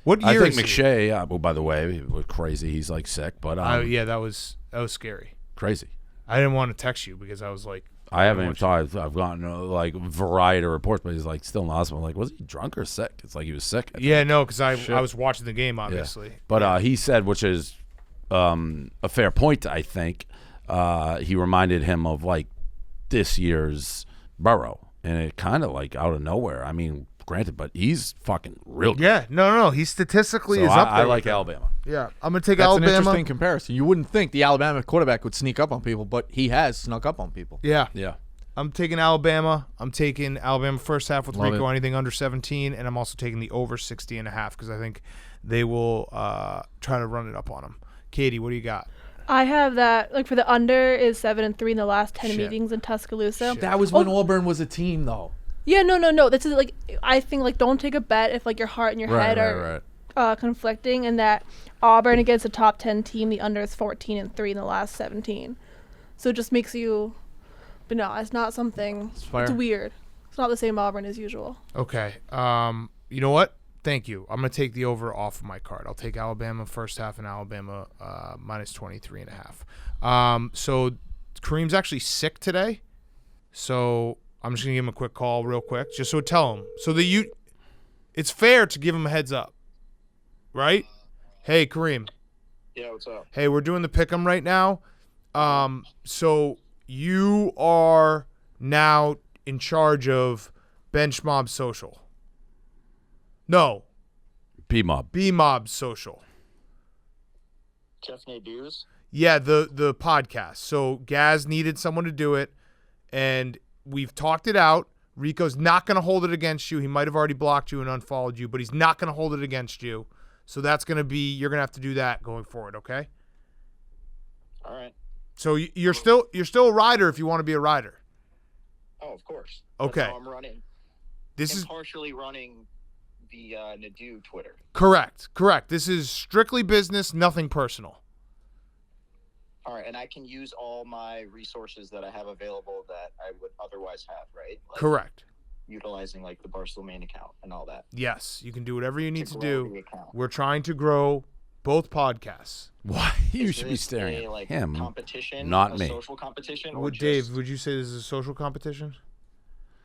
What I year think is McShay, well, by the way, he was crazy. He's like sick, but yeah, that was scary. Crazy. I didn't want to text you because I was like, I haven't even thought. I've gotten like a variety of reports, but he's like still in the hospital. Like, was he drunk or sick? It's like he was sick. Yeah, no, because I was watching the game, obviously. Yeah. But he said, which is a fair point, I think. He reminded him of like this year's Burrow, and it kind of like out of nowhere. I mean, granted, but he's fucking real good. Yeah, no, he statistically is up there. I like Alabama. Yeah, I'm gonna take That's Alabama. an interesting comparison. You wouldn't think the Alabama quarterback would sneak up on people, but he has snuck up on people. Yeah. I'm taking Alabama. I'm taking Alabama first half with Love Rico, it. anything under 17, and I'm also taking the over 60.5 because I think they will try to run it up on them. Katie, what do you got? I have that, like, for the under is 7-3 in the last 10 Shit. meetings in Tuscaloosa. Shit. That was when Auburn was a team, though. Yeah, no. This is, like, I think, like, don't take a bet if, like, your heart and your head are conflicting, and that Auburn against a top 10 team, the under is 14-3 in the last 17. So it just makes you, but no, it's not something, it's weird. It's not the same Auburn as usual. Okay. You know what? Thank you. I'm going to take the over off of my card. I'll take Alabama first half and Alabama minus 23.5. So Kareem's actually sick today. So I'm just going to give him a quick call real quick just so tell him. So it's fair to give him a heads up. Right? Hey, Kareem. Yeah, what's up? Hey, we're doing the pick'em right now. So you are now in charge of Bench Mob Social. No. B-Mob. B-Mob Social. Jeff Nadeau's? Yeah, the podcast. So Gaz needed someone to do it, and we've talked it out. Rico's not going to hold it against you. He might have already blocked you and unfollowed you, but he's not going to hold it against you. So that's going to be, you're going to have to do that going forward, okay? All right. So you're still a rider if you want to be a rider. Oh, of course. Okay. That's how I'm running. This I'm is partially running the Nadeau Twitter. correct. This is strictly business, nothing personal. All right, and I can use all my resources that I have available that I would otherwise have, right? Like Correct. utilizing like the Barstool main account and all that. Yes, you can do whatever you need to grow do. the account. We're trying to grow both podcasts. Why? You Is should be this staring a, at like, him, competition, not a me. social competition, or Would just, Dave, would you say this is a social competition?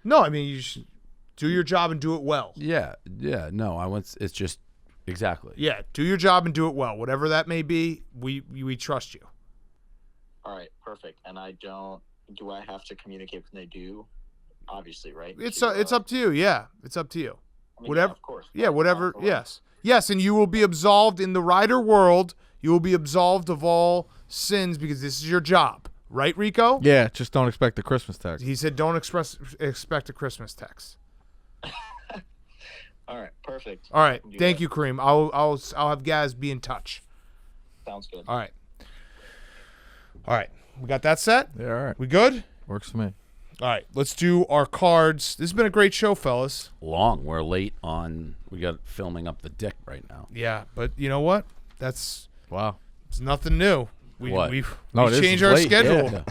No, I mean you should do your job and do it well. Yeah. No, it's just exactly. Yeah, do your job and do it well. Whatever that may be, we trust you. All right, perfect. And do I have to communicate when they do? Obviously, right? It's up to you. Yeah, it's up to you. I mean, Whatever. Yeah, of course. Yeah, whatever. Yes, and you will be absolved in the rider world. You will be absolved of all sins because this is your job, right, Rico? Yeah, just don't expect the Christmas text. He said, "Don't expect a Christmas text." All right, perfect. All right, thank you, Kareem. I'll have Gaz be in touch. Sounds good. All right. We got that set. Yeah, all right. We good? Works for me. All right, let's do our cards. This has been a great show, fellas. Long. We're late on. We got filming up the dick right now. Yeah, but you know what? It's nothing new. We change our schedule. Yeah.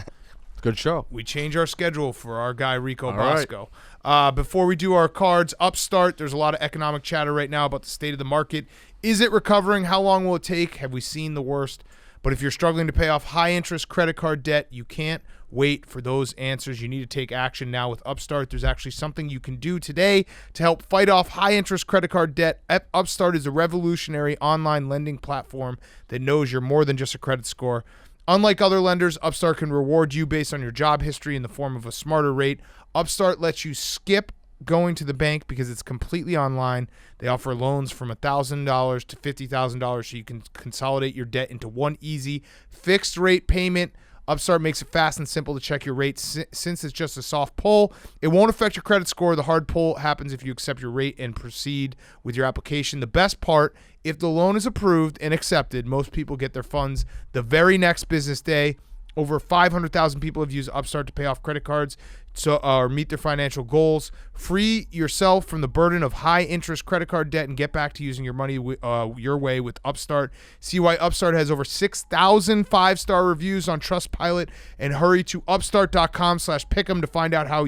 Good show. We change our schedule for our guy Rico All right. Bosco. Before we do our cards, Upstart, there's a lot of economic chatter right now about the state of the market. Is it recovering? How long will it take? Have we seen the worst? But if you're struggling to pay off high-interest credit card debt, you can't wait for those answers. You need to take action now with Upstart. There's actually something you can do today to help fight off high-interest credit card debt. Upstart is a revolutionary online lending platform that knows you're more than just a credit score. Unlike other lenders, Upstart can reward you based on your job history in the form of a smarter rate. Upstart lets you skip going to the bank because it's completely online. They offer loans from $1,000 to $50,000 so you can consolidate your debt into one easy fixed rate payment. Upstart makes it fast and simple to check your rate since it's just a soft pull. It won't affect your credit score. The hard pull happens if you accept your rate and proceed with your application. The best part, if the loan is approved and accepted, most people get their funds the very next business day. Over 500,000 people have used Upstart to pay off credit cards or meet their financial goals. Free yourself from the burden of high-interest credit card debt and get back to using your money your way with Upstart. See why Upstart has over 6,000 five-star reviews on Trustpilot, and hurry to upstart.com/pick'em to find out how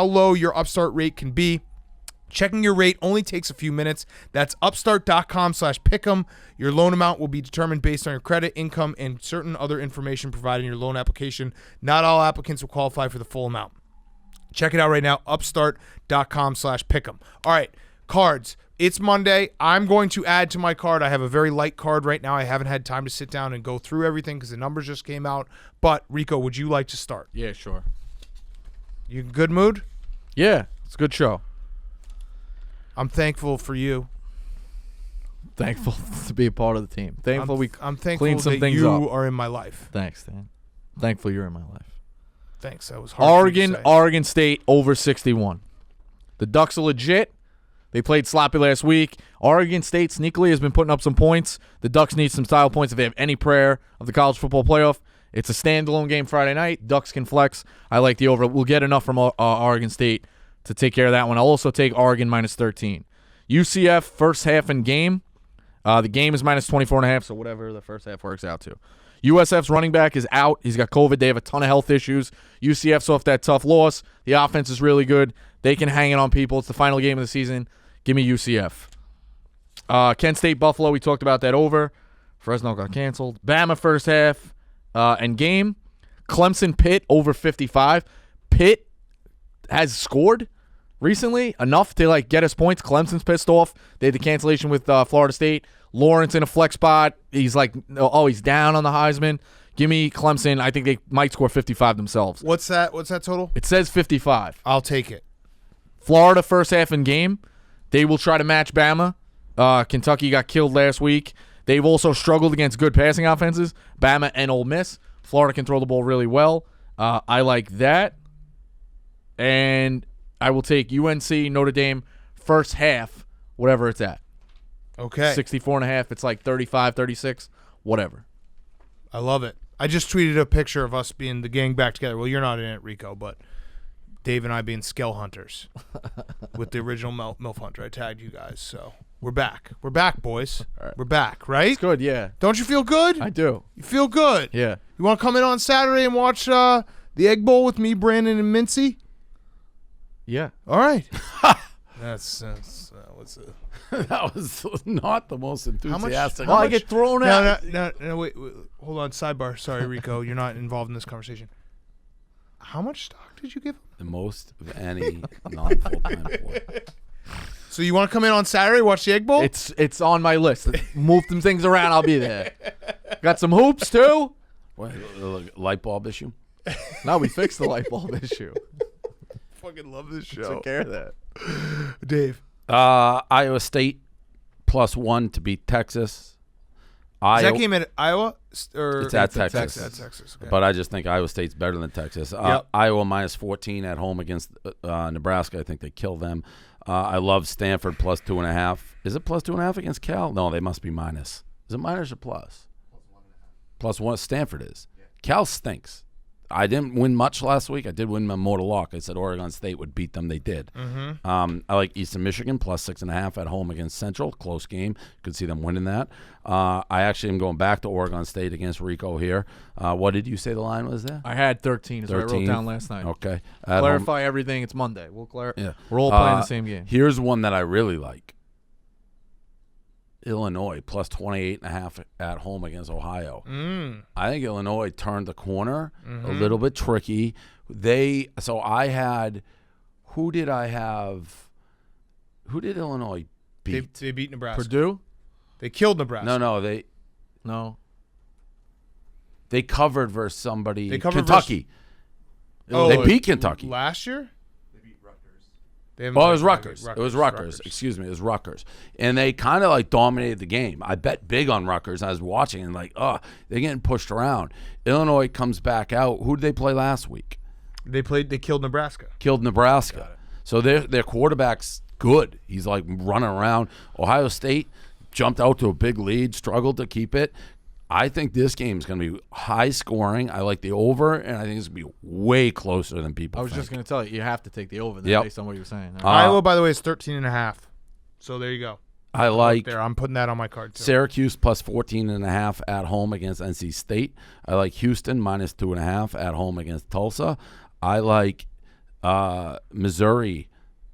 low your Upstart rate can be. Checking your rate only takes a few minutes. That's upstart.com/pick'em. Your loan amount will be determined based on your credit, income, and certain other information provided in your loan application. Not all applicants will qualify for the full amount. Check it out right now, upstart.com/pick'em. All right, cards. It's Monday. I'm going to add to my card. I have a very light card right now. I haven't had time to sit down and go through everything because the numbers just came out. But, Rico, would you like to start? Yeah, sure. You in good mood? Yeah, it's a good show. I'm thankful for you. Thankful to be a part of the team. Thankful I'm thankful cleaned some that things you up. are in my life. Thanks, Dan. Thankful you're in my life. Thanks. That was hard. Oregon State over 61. The Ducks are legit. They played sloppy last week. Oregon State sneakily has been putting up some points. The Ducks need some style points if they have any prayer of the college football playoff. It's a standalone game Friday night. Ducks can flex. I like the over. We'll get enough from Oregon State to take care of that one. I'll also take Oregon -13. UCF first half and game. The game is -24.5, so whatever the first half works out to. USF's running back is out. He's got COVID. They have a ton of health issues. UCF's off that tough loss. The offense is really good. They can hang it on people. It's the final game of the season. Give me UCF. Kent State Buffalo, we talked about that over. Fresno got canceled. Bama first half and game. Clemson Pitt over 55. Pitt has scored recently enough to get us points. Clemson's pissed off. They had the cancellation with Florida State. Lawrence in a flex spot. He's he's down on the Heisman. Give me Clemson. I think they might score 55 themselves. What's that total? It says 55. I'll take it. Florida first half and game. They will try to match Bama. Kentucky got killed last week. They've also struggled against good passing offenses. Bama and Ole Miss. Florida can throw the ball really well. I like that. And I will take UNC, Notre Dame, first half, whatever it's at. Okay. 64.5. It's like 35, 36, whatever. I love it. I just tweeted a picture of us being the gang back together. Well, you're not in it, Rico, but Dave and I being Skell Hunters with the original MILF Hunter. I tagged you guys, so we're back. We're back, boys. Right. We're back, right? It's good, yeah. Don't you feel good? I do. You feel good? Yeah. You want to come in on Saturday and watch the Egg Bowl with me, Brandon, and Mincy? Yeah. All right. That's what's it? That was not the most enthusiastic. I get thrown out. No, wait, hold on. Sidebar. Sorry, Rico. You're not involved in this conversation. How much stock did you give him? The most of any non-full-time employee. So you want to come in on Saturday, watch the Egg Bowl? It's on my list. Move some things around. I'll be there. Got some hoops, too? What, light bulb issue? No, we fixed the light bulb issue. Fucking love this show. Took care of that. Dave. Iowa State +1 to beat Texas. Is that game at Iowa? Or it's at Texas. At Texas. Okay. But I just think Iowa State's better than Texas. Yep. Iowa -14 at home against Nebraska. I think they kill them. I love Stanford +2.5. Is it +2.5 against Cal? No, they must be minus. Is it minus or plus? +1. Stanford is. Yeah. Cal stinks. I didn't win much last week. I did win my mortal lock. I said Oregon State would beat them. They did. Mm-hmm. I like Eastern Michigan +6.5 at home against Central. Close game. Could see them winning that. I actually am going back to Oregon State against Rico here. What did you say the line was there? I had 13. Is what I wrote down last night. Okay. Clarify everything. It's Monday. Yeah. We're all playing the same game. Here's one that I really like. Illinois +28.5 at home against Ohio. I think Illinois turned the corner a little bit tricky. I had, who did Illinois beat? They beat Nebraska. Purdue? They killed Nebraska. No. They covered versus somebody. They covered Kentucky. They beat Kentucky last year. It was Rutgers. It was Rutgers. Excuse me. It was Rutgers. And they kind of like dominated the game. I bet big on Rutgers. I was watching and like, they're getting pushed around. Illinois comes back out. Who did they play last week? They killed Nebraska. Killed Nebraska. So their quarterback's good. He's like running around. Ohio State jumped out to a big lead, struggled to keep it. I think this game is going to be high scoring. I like the over, and I think it's going to be way closer than people think. Just going to tell you have to take the over based on what you're saying. Iowa, by the way, is 13.5. So there you go. I like there. I'm putting that on my card too. Syracuse plus 14.5 at home against NC State. I like Houston minus 2.5 at home against Tulsa. I like Missouri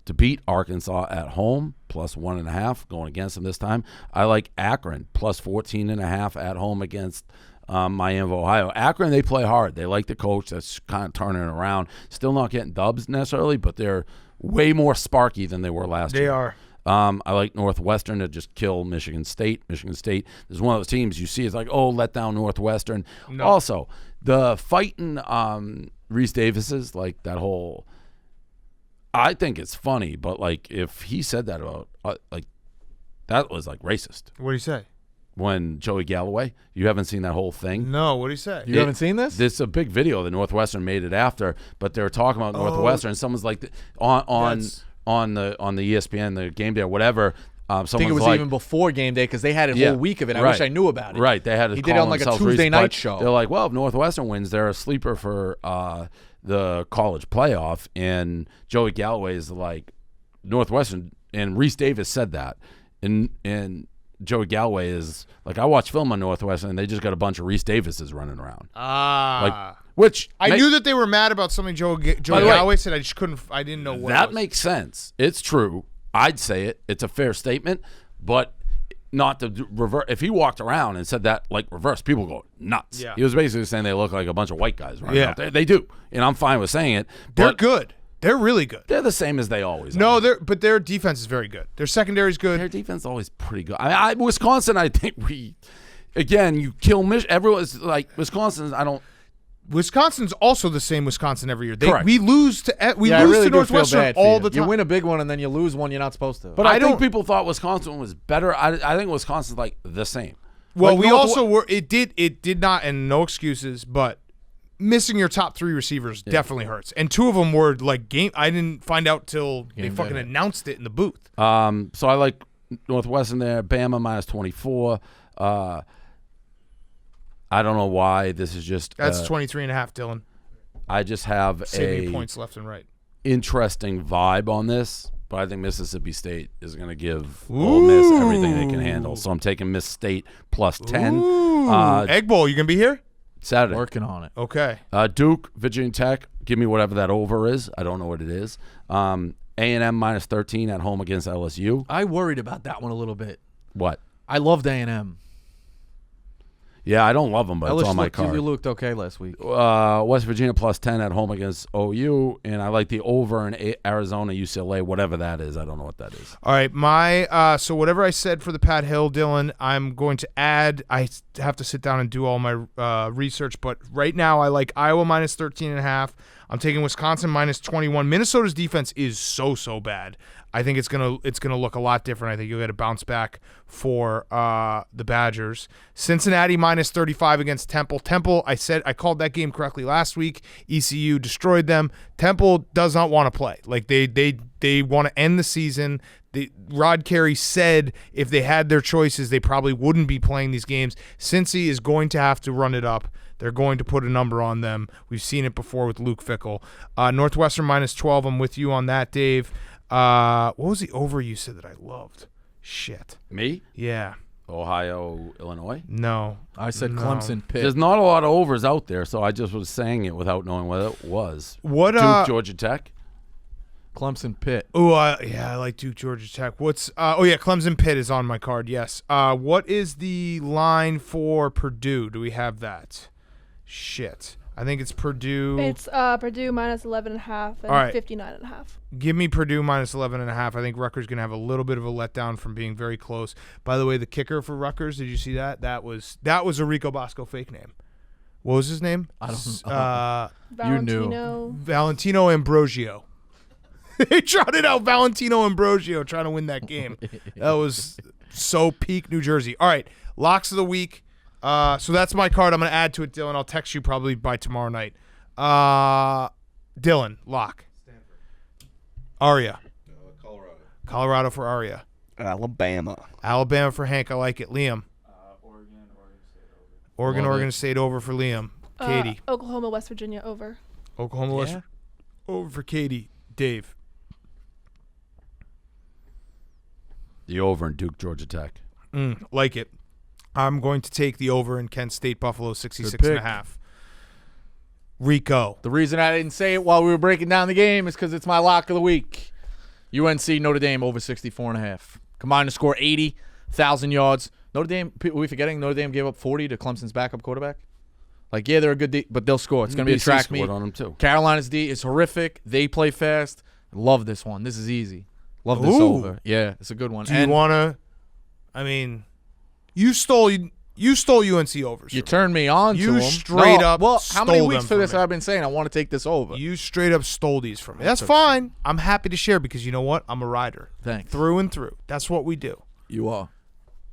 to beat Arkansas at home, plus 1.5, going against them this time. I like Akron, plus 14.5 at home against Miami of Ohio. Akron, they play hard. They like the coach that's kind of turning it around. Still not getting dubs necessarily, but they're way more sparky than they were last year. They are. I like Northwestern to just kill Michigan State. Michigan State is one of those teams you see. It's like, let down Northwestern. No. Also, the fighting Reese Davis's, like that whole – I think it's funny, but like if he said that about that was like racist. What did he say? When Joey Galloway, you haven't seen that whole thing? No, what did he say? You haven't seen this? This is a big video that Northwestern made it after, but they were talking about Northwestern. Someone's like on the ESPN, the game day or whatever. I think it was even before game day because they had a whole week of it. I wish I knew about it. Right, they had. He did it on like a Tuesday night show. They're like, well, if Northwestern wins, they're a sleeper for the college playoff, and Joey Galloway is like Northwestern, and Reese Davis said that, and Joey Galloway is like, I watch film on Northwestern, and they just got a bunch of Reese Davises running around. Which I knew that they were mad about something Joey Galloway said. I just couldn't. I didn't know what. That makes sense. It's true. I'd say it. It's a fair statement, but not to reverse. If he walked around and said that like reverse, people go nuts. Yeah. He was basically saying they look like a bunch of white guys right out there. They do, and I'm fine with saying it. They're good. They're really good. They're the same as they always are. No, but their defense is very good. Their secondary is good. Their defense is always pretty good. Wisconsin, I think you kill everyone's like Wisconsin. Wisconsin's also the same Wisconsin every year. Correct. We lose to Northwestern all the time. You win a big one and then you lose one you're not supposed to. But I think people thought Wisconsin was better. I think Wisconsin's like the same. Well, like we also were. It did not, and no excuses, but missing your top three receivers definitely hurts. And two of them were like game. I didn't find out till they fucking announced it in the booth. So I like Northwestern there. Bama minus 24. I don't know why this is just. That's 23.5, Dylan. I just have saving points left and right. Interesting vibe on this, but I think Mississippi State is going to give Ole Miss everything they can handle. So I'm taking Miss State plus 10. Egg Bowl, you gonna be here? Saturday. Working on it. Okay. Duke, Virginia Tech. Give me whatever that over is. I don't know what it is. A&M minus 13 at home against LSU. I worried about that one a little bit. What? I loved A&M. Yeah, I don't love them, but it's on my card. You looked okay last week. West Virginia plus 10 at home against OU, and I like the over in Arizona, UCLA, whatever that is. I don't know what that is. All right, so whatever I said for the Pat Hill, Dylan, I'm going to add. I have to sit down and do all my research, but right now I like Iowa minus 13.5. I'm taking Wisconsin minus 21. Minnesota's defense is so bad. I think it's gonna look a lot different. I think you'll get a bounce back for the Badgers. Cincinnati minus 35 against Temple. Temple, I called that game correctly last week. ECU destroyed them. Temple does not want to play. Like they want to end the season. Rod Carey said if they had their choices, they probably wouldn't be playing these games. Cincy is going to have to run it up. They're going to put a number on them. We've seen it before with Luke Fickell. Northwestern minus 12. I'm with you on that, Dave. What was the over you said that I loved? Shit. Me? Yeah. Ohio, Illinois? No. I said Clemson, Pitt. There's not a lot of overs out there, so I just was saying it without knowing what it was. What? Duke, Georgia Tech? Clemson, Pitt. Oh, yeah, I like Duke, Georgia Tech. What's? Clemson, Pitt is on my card. Yes. What is the line for Purdue? Do we have that? Shit. I think it's Purdue. It's Purdue minus 11.5 and 59.5. Give me Purdue minus 11.5. I think Rutgers going to have a little bit of a letdown from being very close. By the way, the kicker for Rutgers, did you see that? That was a Rico Bosco fake name. What was his name? I don't know. Valentino. You knew. Valentino Ambrosio. They trotted out Valentino Ambrosio trying to win that game. That was so peak New Jersey. All right, locks of the week. So that's my card. I'm going to add to it, Dylan. I'll text you probably by tomorrow night. Dylan, lock. Stanford. Aria. Colorado. Colorado for Aria. Alabama for Hank. I like it. Liam. Oregon State over. Oregon State over for Liam. Katie. Oklahoma, West Virginia over. Oklahoma, West over for Katie. Dave. The over in Duke, Georgia Tech. Like it. I'm going to take the over in Kent State, Buffalo, 66.5. Rico. The reason I didn't say it while we were breaking down the game is because it's my lock of the week. UNC Notre Dame over 64.5. Combined to score 80,000 yards. Notre Dame, are we forgetting Notre Dame gave up 40 to Clemson's backup quarterback? Like, yeah, they're a good D, but they'll score. It's going to be a track meet. On them too. Carolina's D is horrific. They play fast. Love this one. This is easy. Love this over. Yeah, it's a good one. Do you want to – I mean, you stole UNC overs. You turned me on to them. You straight up Well, how many stole weeks them for this from me. I've been saying I want to take this over? You straight up stole these from me. That's fine. I'm happy to share because you know what? I'm a rider. Thanks. Through and through. That's what we do. You are.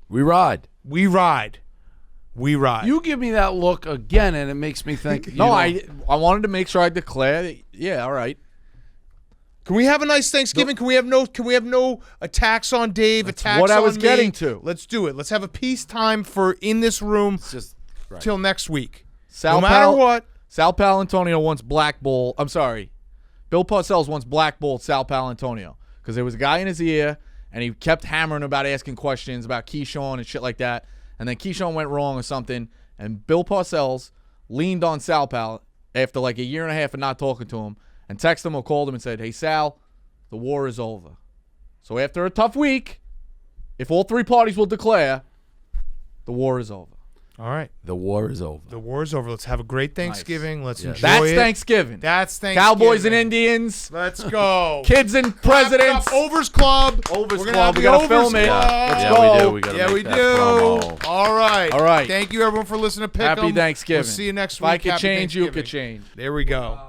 We ride. We ride. We ride. You give me that look again, and it makes me think. I wanted to make sure I declare that. Yeah, all right. Can we have a nice Thanksgiving? Can we have no attacks on Dave? Attacks what I was on me? getting to. Let's do it. Let's have a peacetime for in this room till next week. No matter what. Sal Palantonio wants blackball. I'm sorry. Bill Parcells wants blackballed Sal Palantonio because there was a guy in his ear and he kept hammering about asking questions about Keyshawn and shit like that. And then Keyshawn went wrong or something, and Bill Parcells leaned on Sal Pal after like a year and a half of not talking to him and texted him or called him and said, hey, Sal, the war is over. So after a tough week, if all three parties will declare, the war is over. All right. The war is over. The war is over. Let's have a great Thanksgiving. Nice. Let's enjoy That's it. Thanksgiving. That's Thanksgiving. Cowboys and Indians. Let's go. Kids and presidents. Overs Club. Overs We're Club. We got to Overs film it. Club. Let's Yeah, go. we do. We gotta make that promo. All right. All right. Thank you, everyone, for listening to Pick 'em. Happy Thanksgiving. We'll see you next If week. I could Happy change, you Thanksgiving. could change. There we go.